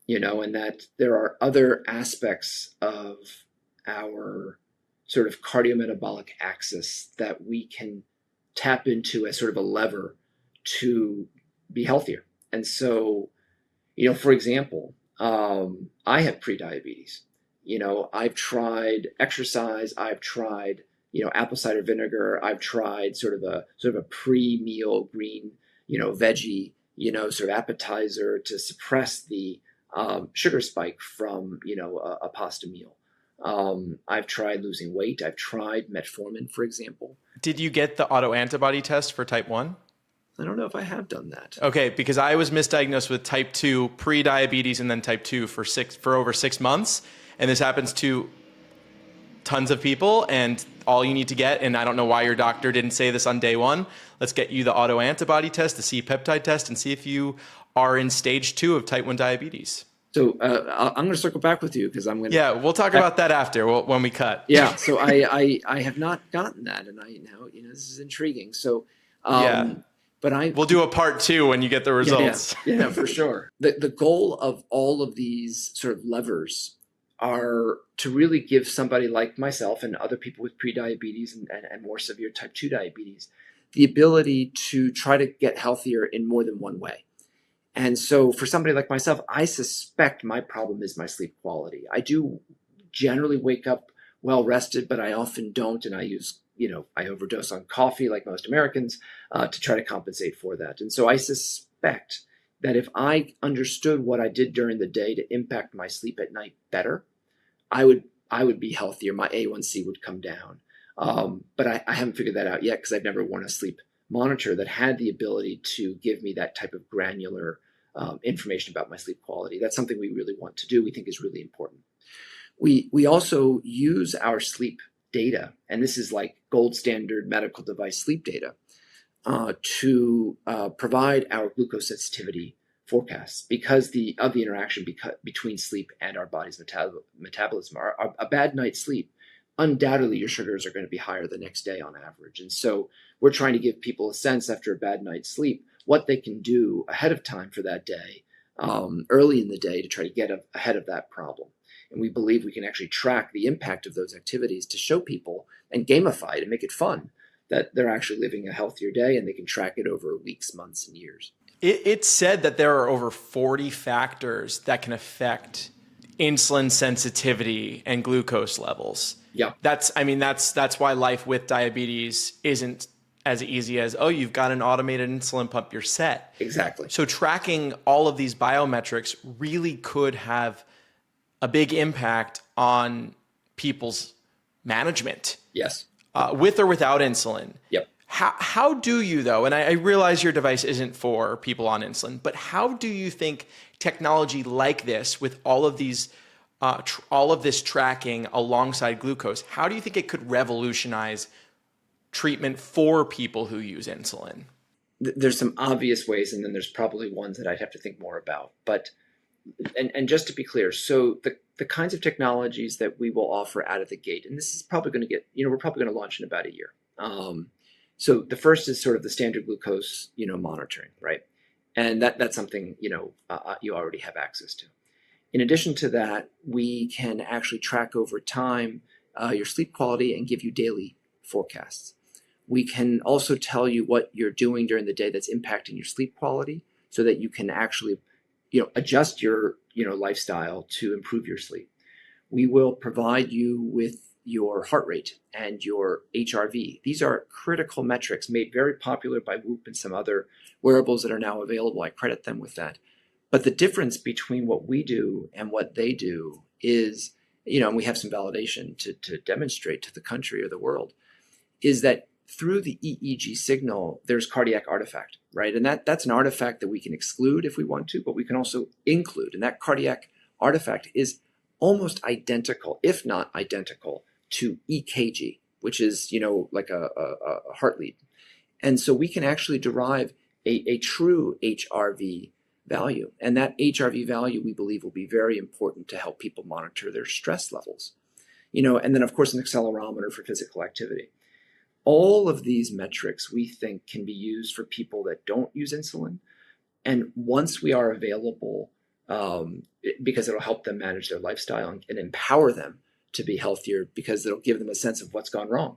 Speaker 2: and that there are other aspects of our sort of cardiometabolic axis that we can tap into as sort of a lever to be healthier. And so, for example, I have prediabetes. I've tried exercise. I've tried, apple cider vinegar. I've tried sort of a pre-meal green, veggie, sort of appetizer to suppress the sugar spike from, a pasta meal. I've tried losing weight. I've tried metformin, for example.
Speaker 1: Did you get the autoantibody test for type 1?
Speaker 2: I don't know if I have done that.
Speaker 1: Okay, because I was misdiagnosed with type 2 pre-diabetes and then type 2 for over 6 months. And this happens to tons of people. And all you need to get, and I don't know why your doctor didn't say this on day one, let's get you the autoantibody test, the C-peptide test, and see if you are in stage 2 of type 1 diabetes.
Speaker 2: So I'm going to circle back with you because I'm going to.
Speaker 1: Yeah, we'll talk about that after when we cut.
Speaker 2: Yeah, so I have not gotten that, and this is intriguing. So
Speaker 1: yeah.
Speaker 2: But
Speaker 1: we'll do a part 2 when you get the results.
Speaker 2: Yeah, for sure. The goal of all of these sort of levers are to really give somebody like myself and other people with prediabetes and more severe type 2 diabetes the ability to try to get healthier in more than one way. And so for somebody like myself, I suspect my problem is my sleep quality. I do generally wake up well rested, but I often don't, and I use I overdose on coffee like most Americans to try to compensate for that. And so I suspect that if I understood what I did during the day to impact my sleep at night better, I would be healthier. My A1C would come down. But I haven't figured that out yet because I've never worn a sleep monitor that had the ability to give me that type of granular information about my sleep quality. That's something we really want to do. We think is really important. We also use our sleep data, and this is like gold standard medical device sleep data, to provide our glucose sensitivity forecasts because of the interaction between sleep and our body's metabolism. A bad night's sleep, undoubtedly your sugars are going to be higher the next day on average. And so we're trying to give people a sense after a bad night's sleep what they can do ahead of time for that day, early in the day, to try to get ahead of that problem. And we believe we can actually track the impact of those activities to show people and gamify it and make it fun that they're actually living a healthier day, and they can track it over weeks, months, and years.
Speaker 1: It's said that there are over 40 factors that can affect insulin sensitivity and glucose levels.
Speaker 2: Yeah.
Speaker 1: That's why life with diabetes isn't as easy as, oh, you've got an automated insulin pump, you're set.
Speaker 2: Exactly.
Speaker 1: So tracking all of these biometrics really could have a big impact on people's management.
Speaker 2: Yes.
Speaker 1: With or without insulin.
Speaker 2: Yep.
Speaker 1: How do you, though, and I realize your device isn't for people on insulin, but how do you think technology like this, with all of these, all of this tracking alongside glucose, how do you think it could revolutionize treatment for people who use insulin?
Speaker 2: There's some obvious ways, and then there's probably ones that I'd have to think more about. But and just to be clear, so the kinds of technologies that we will offer out of the gate, and this is probably going to get, we're probably going to launch in about a year. So the first is sort of the standard glucose, monitoring, right? And that's something, you already have access to. In addition to that, we can actually track over time your sleep quality and give you daily forecasts. We can also tell you what you're doing during the day that's impacting your sleep quality so that you can actually, adjust your, lifestyle to improve your sleep. We will provide you with your heart rate and your HRV. These are critical metrics made very popular by Whoop and some other wearables that are now available. I credit them with that. But the difference between what we do and what they do is, and we have some validation to demonstrate to the country or the world, is that through the EEG signal, there's cardiac artifact, right? And that's an artifact that we can exclude if we want to, but we can also include. And that cardiac artifact is almost identical, if not identical, to EKG, which is, like a heart lead. And so we can actually derive a true HRV value. And that HRV value, we believe, will be very important to help people monitor their stress levels. And then, of course, an accelerometer for physical activity. All of these metrics, we think, can be used for people that don't use insulin. And once we are available, because it'll help them manage their lifestyle and empower them to be healthier, because it'll give them a sense of what's gone wrong.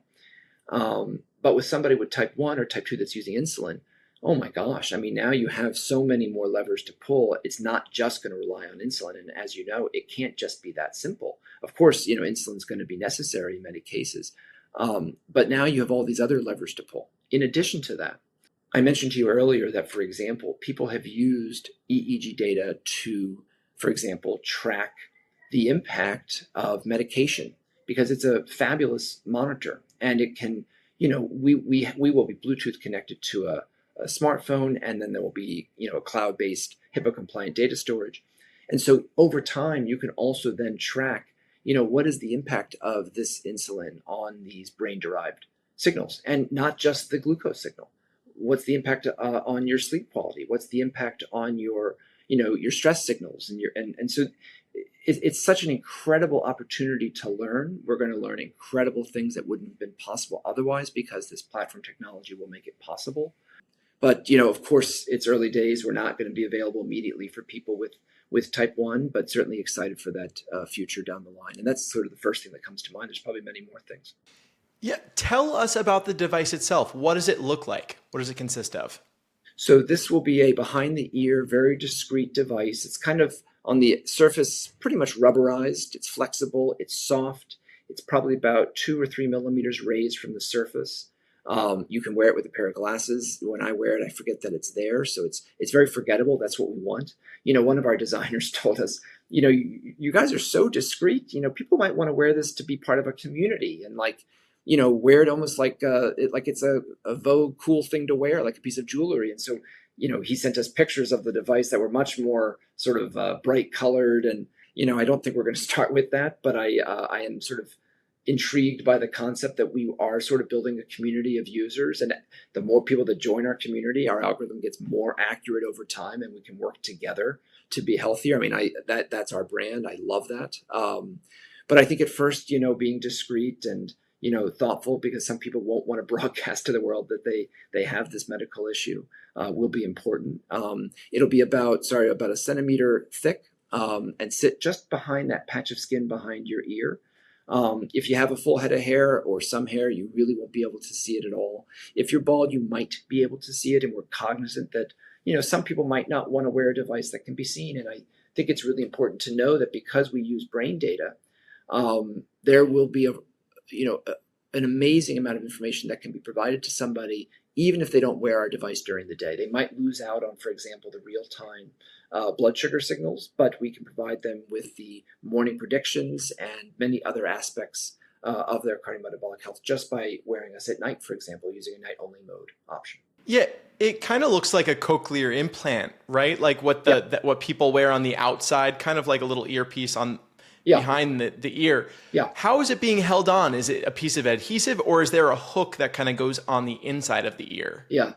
Speaker 2: But with somebody with type 1 or type 2 that's using insulin, oh my gosh, I mean, now you have so many more levers to pull. It's not just going to rely on insulin. And as you know, it can't just be that simple. Of course, insulin is going to be necessary in many cases. But now you have all these other levers to pull. In addition to that, I mentioned to you earlier that, for example, people have used EEG data to, for example, track the impact of medication, because it's a fabulous monitor, and it can, we will be Bluetooth connected to a smartphone, and then there will be, a cloud-based HIPAA compliant data storage. And so over time, you can also then track, what is the impact of this insulin on these brain-derived signals, and not just the glucose signal. What's the impact on your sleep quality? What's the impact on your, your stress signals? And so it's such an incredible opportunity to learn. We're going to learn incredible things that wouldn't have been possible otherwise, because this platform technology will make it possible. But, of course, it's early days. We're not going to be available immediately for people with type 1, but certainly excited for that future down the line. And that's sort of the first thing that comes to mind. There's probably many more things.
Speaker 1: Yeah, tell us about the device itself. What does it look like? What does it consist of?
Speaker 2: So this will be a behind-the-ear, very discreet device. It's kind of on the surface, pretty much rubberized. It's flexible. It's soft. It's probably about 2 or 3 millimeters raised from the surface. You can wear it with a pair of glasses. When I wear it, I forget that it's there. So it's very forgettable. That's what we want. One of our designers told us, you guys are so discreet. People might want to wear this to be part of a community and wear it almost like it's a Vogue cool thing to wear, like a piece of jewelry. And so, he sent us pictures of the device that were much more sort of bright colored. And, I don't think we're going to start with that, but I am sort of intrigued by the concept that we are sort of building a community of users. And the more people that join our community, our algorithm gets more accurate over time, and we can work together to be healthier. I mean, that's our brand. I love that. But I think at first, being discreet and, thoughtful, because some people won't want to broadcast to the world that they have this medical issue, will be important. It'll be about a centimeter thick, and sit just behind that patch of skin behind your ear. If you have a full head of hair or some hair, you really won't be able to see it at all. If you're bald, you might be able to see it, and we're cognizant that, some people might not want to wear a device that can be seen. And I think it's really important to know that because we use brain data, there will be an amazing amount of information that can be provided to somebody, even if they don't wear our device during the day. They might lose out on, for example, the real-time blood sugar signals, but we can provide them with the morning predictions and many other aspects of their cardiometabolic health just by wearing us at night, for example, using a night-only mode option.
Speaker 1: Yeah, it kind of looks like a cochlear implant, right? Like what what people wear on the outside, kind of like a little earpiece on behind the ear.
Speaker 2: Yeah.
Speaker 1: How is it being held on? Is it a piece of adhesive, or is there a hook that kind of goes on the inside of the ear?
Speaker 2: Yeah.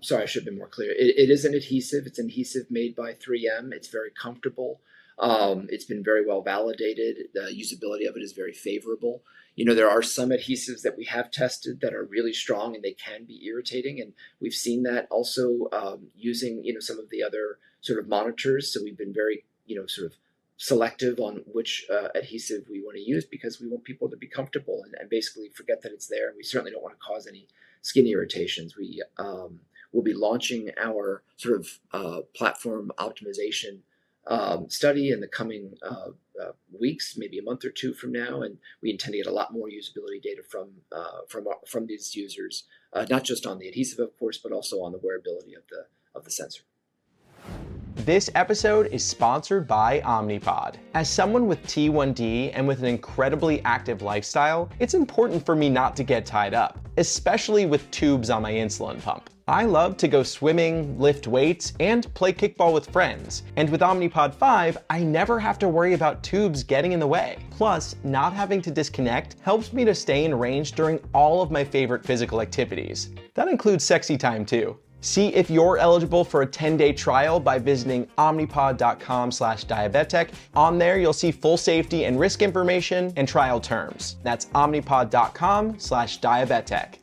Speaker 2: Sorry, I should have been more clear. It is an adhesive. It's an adhesive made by 3M. It's very comfortable. It's been very well validated. The usability of it is very favorable. There are some adhesives that we have tested that are really strong and they can be irritating. And we've seen that also using, some of the other sort of monitors. So we've been very, sort of selective on which adhesive we want to use, because we want people to be comfortable and basically forget that it's there. And we certainly don't want to cause any skin irritations. We will be launching our sort of platform optimization study in the coming weeks, maybe a month or two from now, and we intend to get a lot more usability data from these users, not just on the adhesive, of course, but also on the wearability of the sensor.
Speaker 1: This episode is sponsored by Omnipod. As someone with T1D and with an incredibly active lifestyle, it's important for me not to get tied up, especially with tubes on my insulin pump. I love to go swimming, lift weights, and play kickball with friends. And with Omnipod 5, I never have to worry about tubes getting in the way. Plus, not having to disconnect helps me to stay in range during all of my favorite physical activities. That includes sexy time too. See if you're eligible for a 10-day trial by visiting omnipod.com/diabetic. On there, you'll see full safety and risk information and trial terms. That's omnipod.com/diabetic.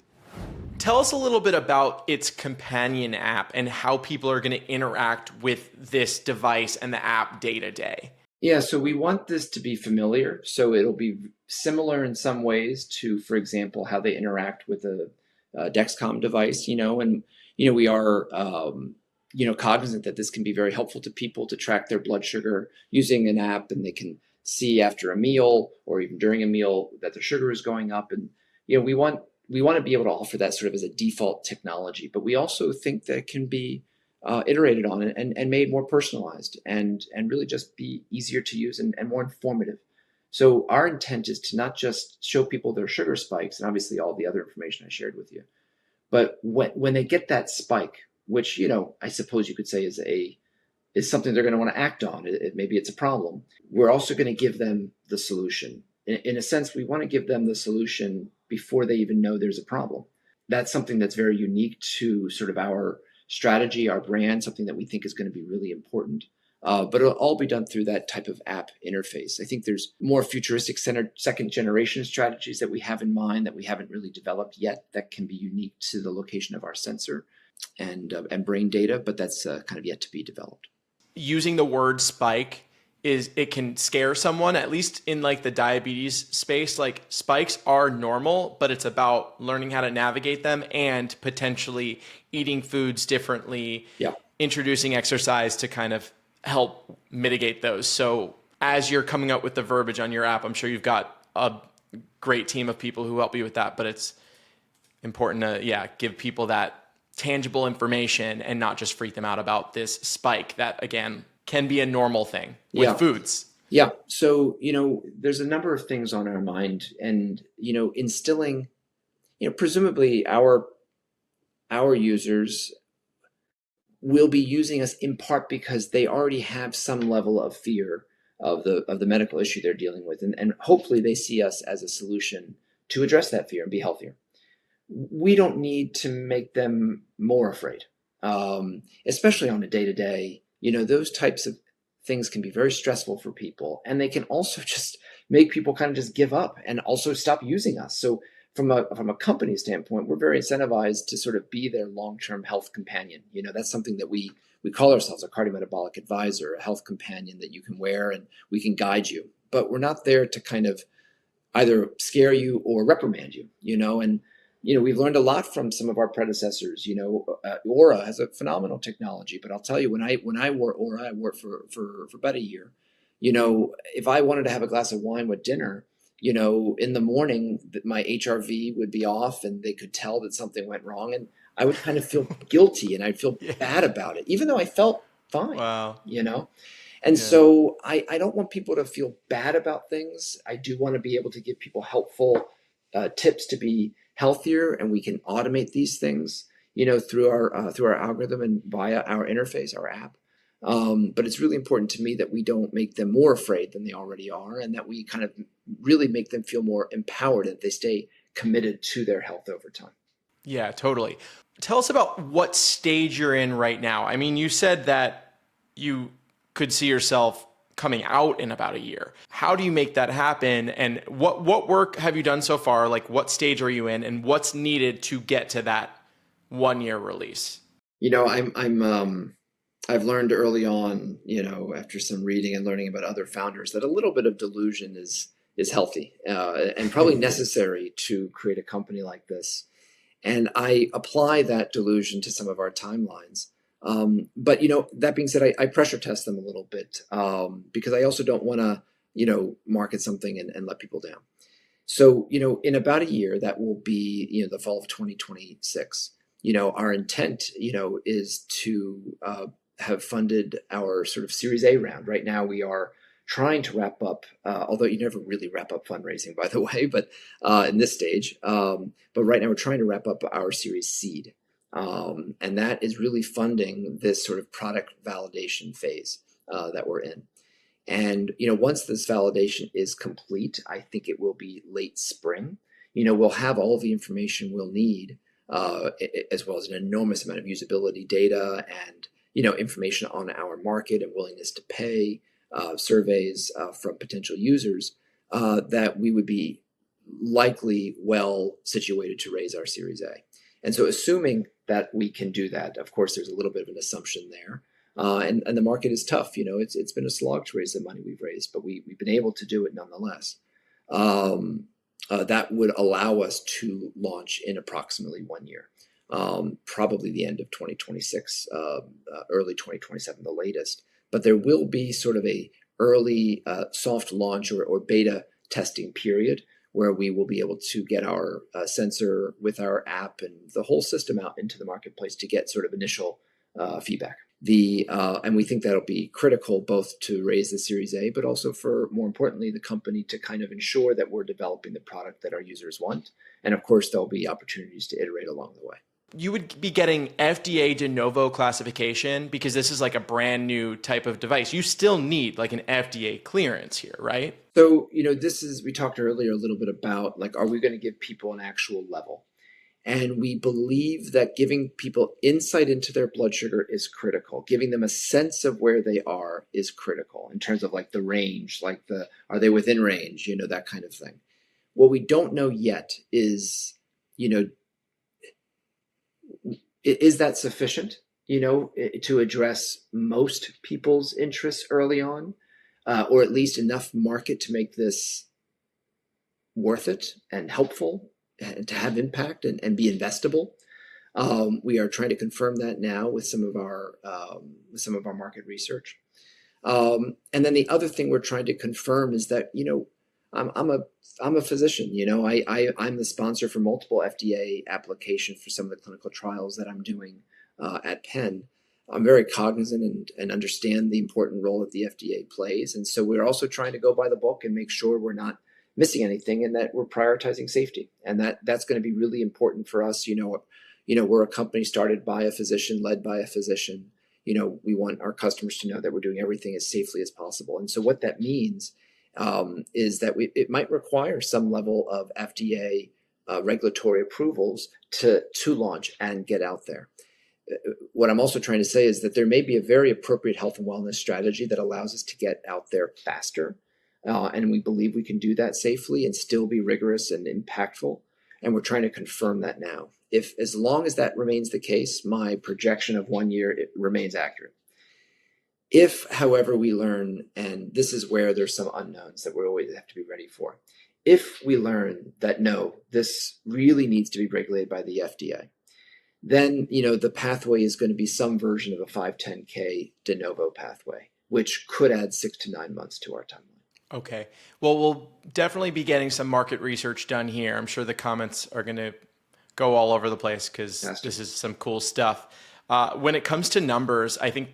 Speaker 1: Tell us a little bit about its companion app and how people are going to interact with this device and the app day to day.
Speaker 2: Yeah, so we want this to be familiar. So it'll be similar in some ways to, for example, how they interact with a Dexcom device, and we are, cognizant that this can be very helpful to people to track their blood sugar using an app, and they can see after a meal or even during a meal that their sugar is going up. And, we want to be able to offer that sort of as a default technology, but we also think that it can be iterated on and made more personalized and really just be easier to use and more informative. So our intent is to not just show people their sugar spikes and obviously all the other information I shared with you, but when they get that spike, which, I suppose you could say is something they're going to want to act on, maybe it's a problem, we're also going to give them the solution. In a sense, we want to give them the solution before they even know there's a problem. That's something that's very unique to sort of our strategy, our brand, something that we think is going to be really important. But it'll all be done through that type of app interface. I think there's more futuristic second generation strategies that we have in mind that we haven't really developed yet that can be unique to the location of our sensor and brain data, but that's kind of yet to be developed.
Speaker 1: Using the word spike it can scare someone, at least in like the diabetes space. Like spikes are normal, but it's about learning how to navigate them and potentially eating foods differently, introducing exercise to kind of help mitigate those. So as you're coming up with the verbiage on your app, I'm sure you've got a great team of people who help you with that, but it's important to give people that tangible information and not just freak them out about this spike that, again, can be a normal thing with foods.
Speaker 2: Yeah. So, there's a number of things on our mind and, instilling, presumably our users will be using us in part because they already have some level of fear of the medical issue they're dealing with. And hopefully they see us as a solution to address that fear and be healthier. We don't need to make them more afraid, especially on a day-to-day. Those types of things can be very stressful for people, and they can also just make people kind of just give up and also stop using us. So from a company standpoint, we're very incentivized to sort of be their long-term health companion. That's something that we call ourselves a cardiometabolic advisor, a health companion that you can wear and we can guide you. But we're not there to kind of either scare you or reprimand you, and we've learned a lot from some of our predecessors. Aura has a phenomenal technology, but I'll tell you, when I wore Aura, I wore it for about a year. If I wanted to have a glass of wine with dinner, in the morning, my HRV would be off and they could tell that something went wrong. And I would kind of feel guilty and I'd feel bad about it, even though I felt fine.
Speaker 1: Wow.
Speaker 2: And so I don't want people to feel bad about things. I do want to be able to give people helpful tips to be healthier, and we can automate these things, through our algorithm and via our interface, our app. But it's really important to me that we don't make them more afraid than they already are, and that we kind of really make them feel more empowered and that they stay committed to their health over time.
Speaker 1: Yeah, totally. Tell us about what stage you're in right now. I mean, you said that you could see yourself coming out in about a year. How do you make that happen? And what work have you done so far? Like, what stage are you in, and what's needed to get to that 1 year release?
Speaker 2: I've learned early on, after some reading and learning about other founders, that a little bit of delusion is healthy and probably necessary to create a company like this. And I apply that delusion to some of our timelines. But that being said, I pressure test them a little bit because I also don't want to, market something and let people down. So, in about a year, that will be, the fall of 2026. Our intent, is to have funded our sort of Series A round. Right now, we are trying to wrap up, although you never really wrap up fundraising, by the way, but in this stage. But right now, we're trying to wrap up our Series Seed. And that is really funding this sort of product validation phase that we're in. And, once this validation is complete, I think it will be late spring. We'll have all the information we'll need, as well as an enormous amount of usability data and, information on our market and willingness to pay, surveys from potential users, that we would be likely well situated to raise our Series A. And so assuming that we can do that, of course, there's a little bit of an assumption there. And the market is tough. It's been a slog to raise the money we've raised, but we've been able to do it nonetheless. That would allow us to launch in approximately 1 year, probably the end of 2026, early 2027, the latest. But there will be sort of a early soft launch or beta testing period where we will be able to get our sensor with our app and the whole system out into the marketplace to get sort of initial feedback. And we think that'll be critical both to raise the Series A, but also for, more importantly, the company to kind of ensure that we're developing the product that our users want. And of course, there'll be opportunities to iterate along the way.
Speaker 1: You would be getting FDA de novo classification because this is like a brand new type of device. You still need like an FDA clearance here, right?
Speaker 2: So, we talked earlier a little bit about like, are we going to give people an actual level? And we believe that giving people insight into their blood sugar is critical. Giving them a sense of where they are is critical in terms of like the range, are they within range, that kind of thing. What we don't know yet is, is that sufficient, to address most people's interests early on, or at least enough market to make this worth it and helpful and to have impact and be investable. We are trying to confirm that now with some of our market research. And then the other thing we're trying to confirm is that, I'm a physician, I'm the sponsor for multiple FDA applications for some of the clinical trials that I'm doing at Penn. I'm very cognizant and understand the important role that the FDA plays. And so we're also trying to go by the book and make sure we're not missing anything and that we're prioritizing safety. And that's going to be really important for us. We're a company started by a physician, led by a physician. We want our customers to know that we're doing everything as safely as possible. And so what that means is that it might require some level of FDA regulatory approvals to launch and get out there. What I'm also trying to say is that there may be a very appropriate health and wellness strategy that allows us to get out there faster. And we believe we can do that safely and still be rigorous and impactful. And we're trying to confirm that now. As long as that remains the case, my projection of 1 year, it remains accurate. If, however, we learn, and this is where there's some unknowns that we always have to be ready for. If we learn that, no, this really needs to be regulated by the FDA, then, the pathway is going to be some version of a 510K de novo pathway, which could add 6 to 9 months to our timeline.
Speaker 1: Okay. Well, we'll definitely be getting some market research done here. I'm sure the comments are going to go all over the place because this is some cool stuff. When it comes to numbers, I think,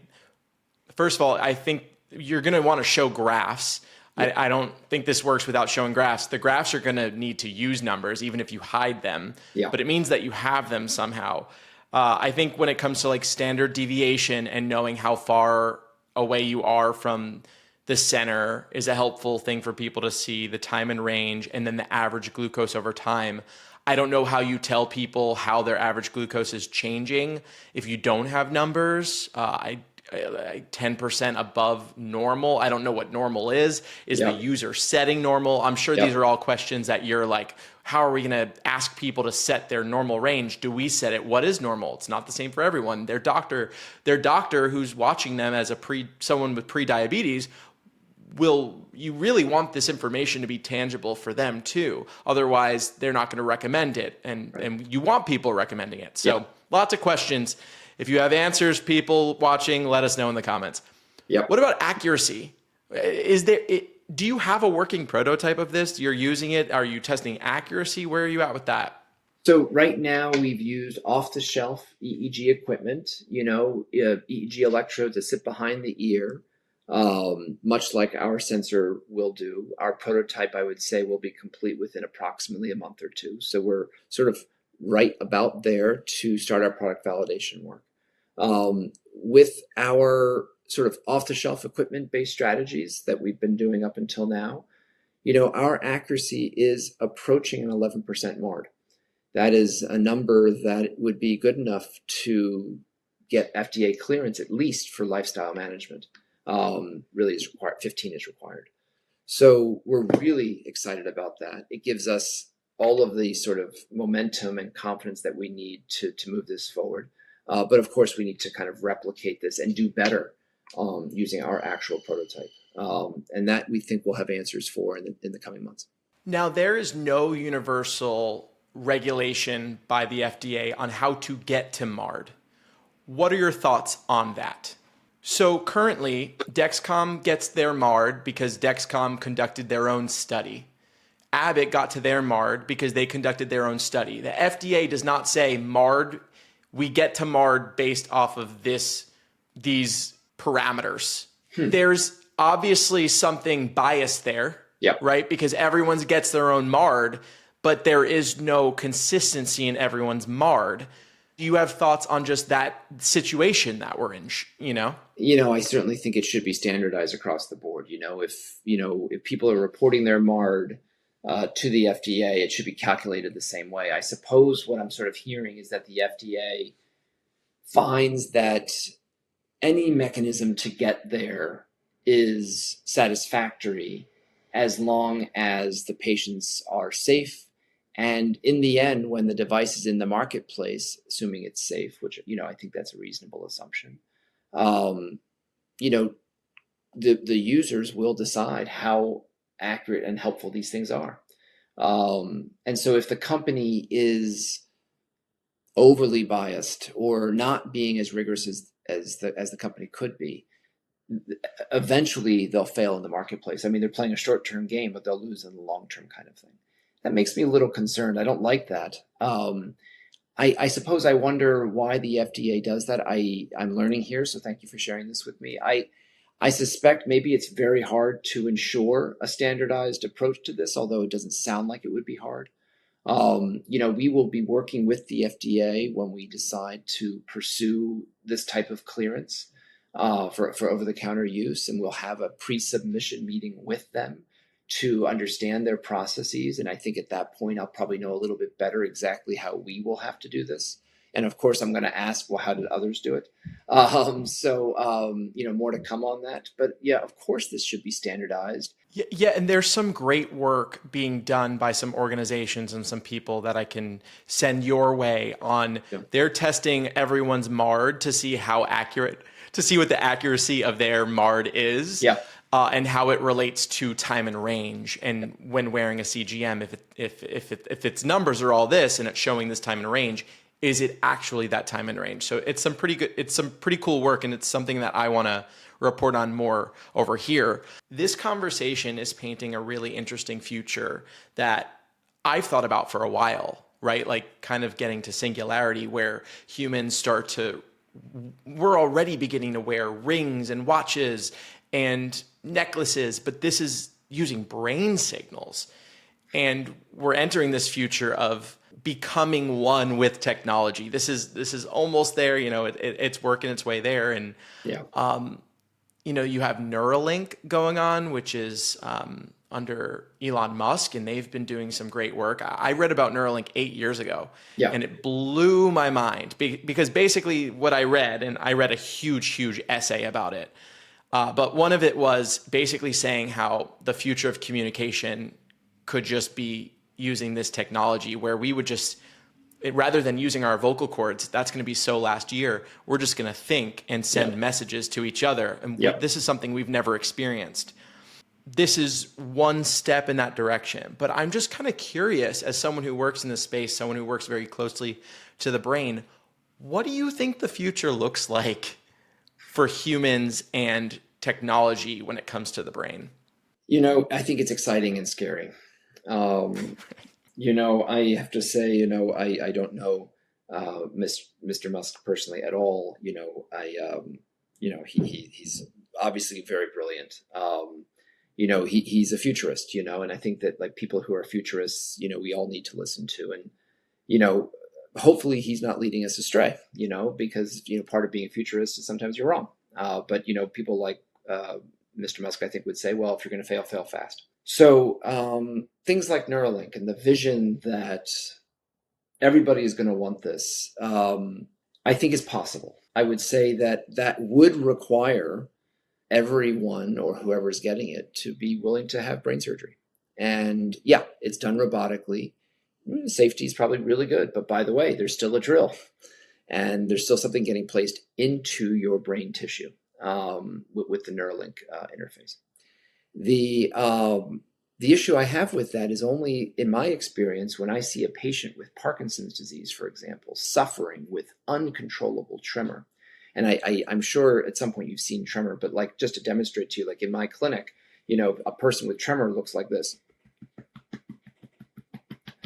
Speaker 1: first of all, I think you're going to want to show graphs. Yeah. I don't think this works without showing graphs. The graphs are going to need to use numbers, even if you hide them. Yeah. But it means that you have them somehow. I think when it comes to like standard deviation and knowing how far away you are from the center is a helpful thing for people to see, the time and range, and then the average glucose over time. I don't know how you tell people how their average glucose is changing if you don't have numbers. 10% above normal. I don't know what normal is. Is the user setting normal? I'm sure these are all questions that you're like, how are we going to ask people to set their normal range? Do we set it? What is normal? It's not the same for everyone. Their doctor who's watching them as someone with pre-diabetes, you really want this information to be tangible for them too. Otherwise, they're not going to recommend it. And you want people recommending it. So lots of questions. If you have answers, people watching, let us know in the comments. Yep. What about accuracy? Do you have a working prototype of this? You're using it. Are you testing accuracy? Where are you at with that?
Speaker 2: So right now we've used off-the-shelf EEG equipment, EEG electrodes that sit behind the ear, much like our sensor will do. Our prototype, I would say, will be complete within approximately a month or two. So we're sort of right about there to start our product validation work. With our sort of off-the-shelf equipment-based strategies that we've been doing up until now, our accuracy is approaching an 11% MARD. That is a number that would be good enough to get FDA clearance, at least for lifestyle management. Really is required, 15 is required. So we're really excited about that. It gives us all of the sort of momentum and confidence that we need to move this forward. But of course, we need to kind of replicate this and do better using our actual prototype. And that we think we'll have answers for in the coming months.
Speaker 1: Now, there is no universal regulation by the FDA on how to get to MARD. What are your thoughts on that? So currently, Dexcom gets their MARD because Dexcom conducted their own study. Abbott got to their MARD because they conducted their own study. The FDA does not say MARD, we get to MARD based off of these parameters. There's obviously something biased there, right? Because everyone gets their own MARD, but there is no consistency in everyone's MARD. Do you have thoughts on just that situation that we're in,
Speaker 2: I certainly think it should be standardized across the board. If people are reporting their MARD to the FDA, it should be calculated the same way. I suppose what I'm sort of hearing is that the FDA finds that any mechanism to get there is satisfactory as long as the patients are safe. And in the end, when the device is in the marketplace, assuming it's safe, which, I think that's a reasonable assumption, the users will decide how accurate and helpful these things are. And so if the company is overly biased or not being as rigorous as the company could be, eventually they'll fail in the marketplace. I mean, they're playing a short-term game, but they'll lose in the long-term kind of thing. That makes me a little concerned. I don't like that. I suppose I wonder why the FDA does that. I'm learning here, so thank you for sharing this with me. I suspect maybe it's very hard to ensure a standardized approach to this, although it doesn't sound like it would be hard. We will be working with the FDA when we decide to pursue this type of clearance for over-the-counter use, and we'll have a pre-submission meeting with them to understand their processes. And I think at that point, I'll probably know a little bit better exactly how we will have to do this. And of course, I'm going to ask, well, how did others do it? More to come on that. But yeah, of course, this should be standardized.
Speaker 1: Yeah, and there's some great work being done by some organizations and some people that I can send your way on. Yeah. They're testing everyone's MARD to see what the accuracy of their MARD is. Yeah. And how it relates to time and range, and when wearing a CGM, if its numbers are all this and it's showing this time and range, is it actually that time and range? So it's some pretty cool work, and it's something that I want to report on more over here. This conversation is painting a really interesting future that I've thought about for a while, right? Like kind of getting to singularity where humans we're already beginning to wear rings and watches and necklaces, but this is using brain signals. And we're entering this future of becoming one with technology. This is almost there, it's working its way there. And, you have Neuralink going on, which is under Elon Musk, and they've been doing some great work. I read about Neuralink 8 years ago, and it blew my mind because basically what I read, and I read a huge essay about it, but one of it was basically saying how the future of communication could just be using this technology where we would rather than using our vocal cords, that's going to be so last year, we're just going to think and send messages to each other. And this is something we've never experienced. This is one step in that direction. But I'm just kind of curious, as someone who works in this space, someone who works very closely to the brain, what do you think the future looks like for humans and technology when it comes to the brain?
Speaker 2: I think it's exciting and scary. I have to say, I don't know Mr. Musk personally at all. He's obviously very brilliant. He's a futurist, and I think that like people who are futurists, we all need to listen to. And, hopefully he's not leading us astray, because, part of being a futurist is sometimes you're wrong. But, people like Mr. Musk, I think, would say, well, if you're going to fail, fail fast. So things like Neuralink and the vision that everybody is going to want this, I think is possible. I would say that would require everyone or whoever's getting it to be willing to have brain surgery. And yeah, it's done robotically. Safety is probably really good, but by the way, there's still a drill, and there's still something getting placed into your brain tissue with the Neuralink interface. The issue I have with that is only, in my experience, when I see a patient with Parkinson's disease, for example, suffering with uncontrollable tremor. And I'm sure at some point you've seen tremor, but like just to demonstrate to you, like in my clinic, a person with tremor looks like this.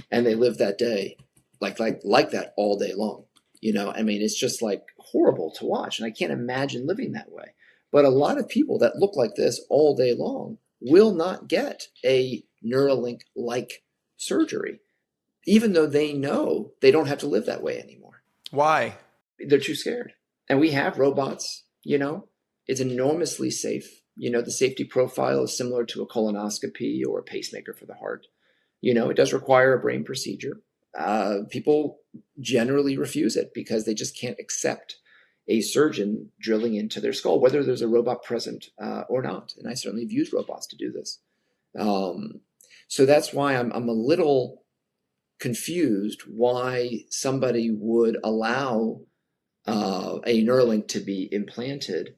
Speaker 2: And they live that day like that all day long. It's just like horrible to watch. And I can't imagine living that way. But a lot of people that look like this all day long will not get a Neuralink-like surgery, even though they know they don't have to live that way anymore.
Speaker 1: Why?
Speaker 2: They're too scared. And we have robots, it's enormously safe. The safety profile is similar to a colonoscopy or a pacemaker for the heart. It does require a brain procedure. People generally refuse it because they just can't accept a surgeon drilling into their skull, whether there's a robot present or not. And I certainly have used robots to do this. So that's why I'm a little confused why somebody would allow a Neuralink to be implanted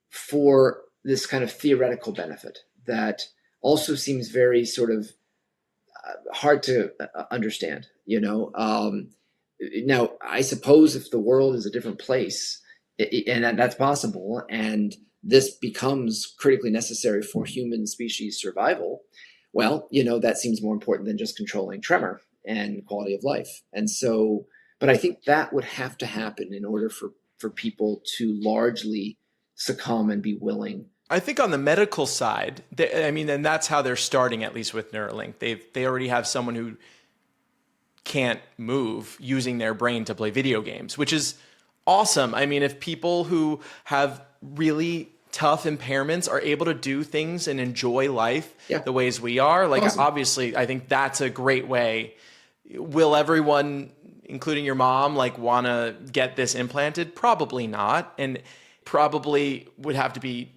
Speaker 2: for this kind of theoretical benefit that also seems very sort of hard to understand, Now, I suppose if the world is a different place, and that's possible, and this becomes critically necessary for human species survival, well, that seems more important than just controlling tremor and quality of life. And so, but I think that would have to happen in order for people to largely succumb and be willing.
Speaker 1: I think on the medical side, and that's how they're starting, at least with Neuralink. They already have someone who can't move using their brain to play video games, which is awesome. If people who have really tough impairments are able to do things and enjoy life the ways we are, awesome. Obviously, I think that's a great way. Will everyone, including your mom, want to get this implanted? Probably not. And probably would have to be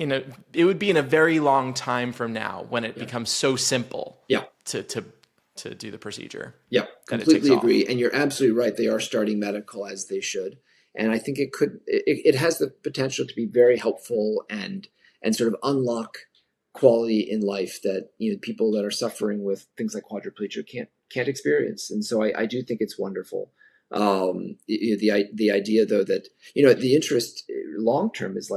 Speaker 1: it would be in a very long time from now when it becomes so simple to do the procedure.
Speaker 2: Completely agree. And you're absolutely right. They are starting medical, as they should. And I think it has the potential to be very helpful and sort of unlock quality in life that, people that are suffering with things like quadriplegia can't experience. And so I do think it's wonderful. The idea though that, the interest long-term is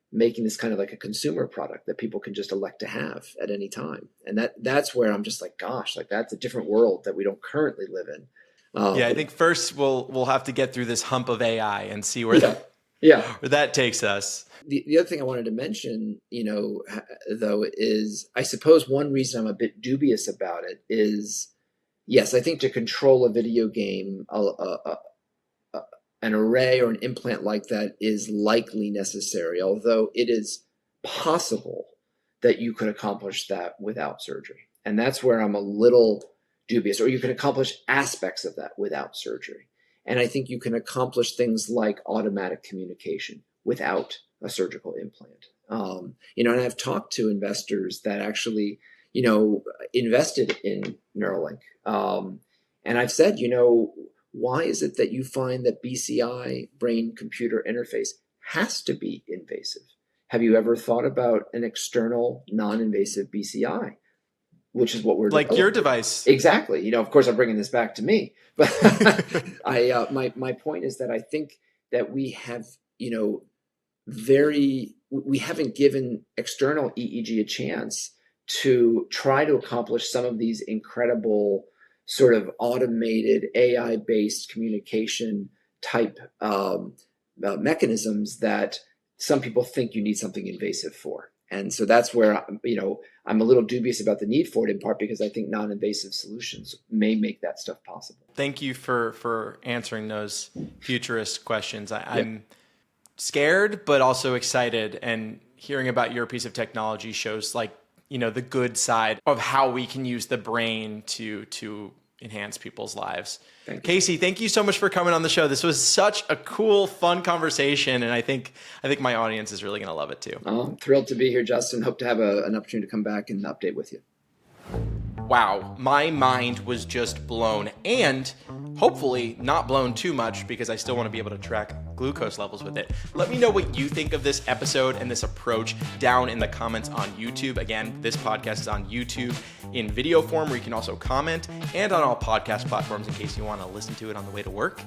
Speaker 2: making this kind of like a consumer product that people can just elect to have at any time. And that's where I'm just like, gosh, that's a different world that we don't currently live in.
Speaker 1: I think first we'll have to get through this hump of AI and see where where that takes us.
Speaker 2: The other thing I wanted to mention, though, is I suppose one reason I'm a bit dubious about it is, yes, I think to control a video game, an array or an implant like that is likely necessary, although it is possible that you could accomplish that without surgery. And that's where I'm a little dubious, or you can accomplish aspects of that without surgery. And I think you can accomplish things like automatic communication without a surgical implant. And I've talked to investors that actually, invested in Neuralink. And I've said, why is it that you find that BCI, brain-computer interface, has to be invasive? Have you ever thought about an external, non-invasive BCI, which is what we're
Speaker 1: like your device?
Speaker 2: Exactly. Of course, I'm bringing this back to me, but my point is that I think that we have, we haven't given external EEG a chance to try to accomplish some of these incredible sort of automated AI-based communication type mechanisms that some people think you need something invasive for. And so that's where, I'm a little dubious about the need for it, in part because I think non-invasive solutions may make that stuff possible.
Speaker 1: Thank you for answering those futurist questions. I'm scared, but also excited. And hearing about your piece of technology shows the good side of how we can use the brain to enhance people's lives. Casey, thank you so much for coming on the show. This was such a cool, fun conversation, and I think my audience is really going to love it too.
Speaker 2: I'm thrilled to be here, Justin. Hope to have an opportunity to come back and update with you.
Speaker 1: Wow, my mind was just blown, and hopefully not blown too much, because I still want to be able to track glucose levels with it. Let me know what you think of this episode and this approach down in the comments on YouTube. Again, this podcast is on YouTube in video form, where you can also comment, and on all podcast platforms in case you want to listen to it on the way to work.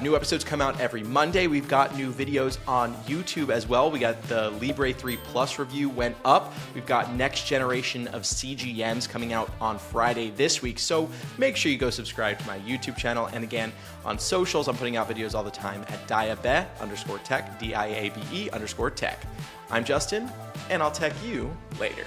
Speaker 1: New episodes come out every Monday. We've got new videos on YouTube as well. We got the Libre 3 Plus review went up. We've got next generation of CGMs coming out on Friday this week. So make sure you go subscribe to my YouTube channel. And again, on socials, I'm putting out videos all the time at diabe_tech, DIABE_tech. I'm Justin, and I'll tech you later.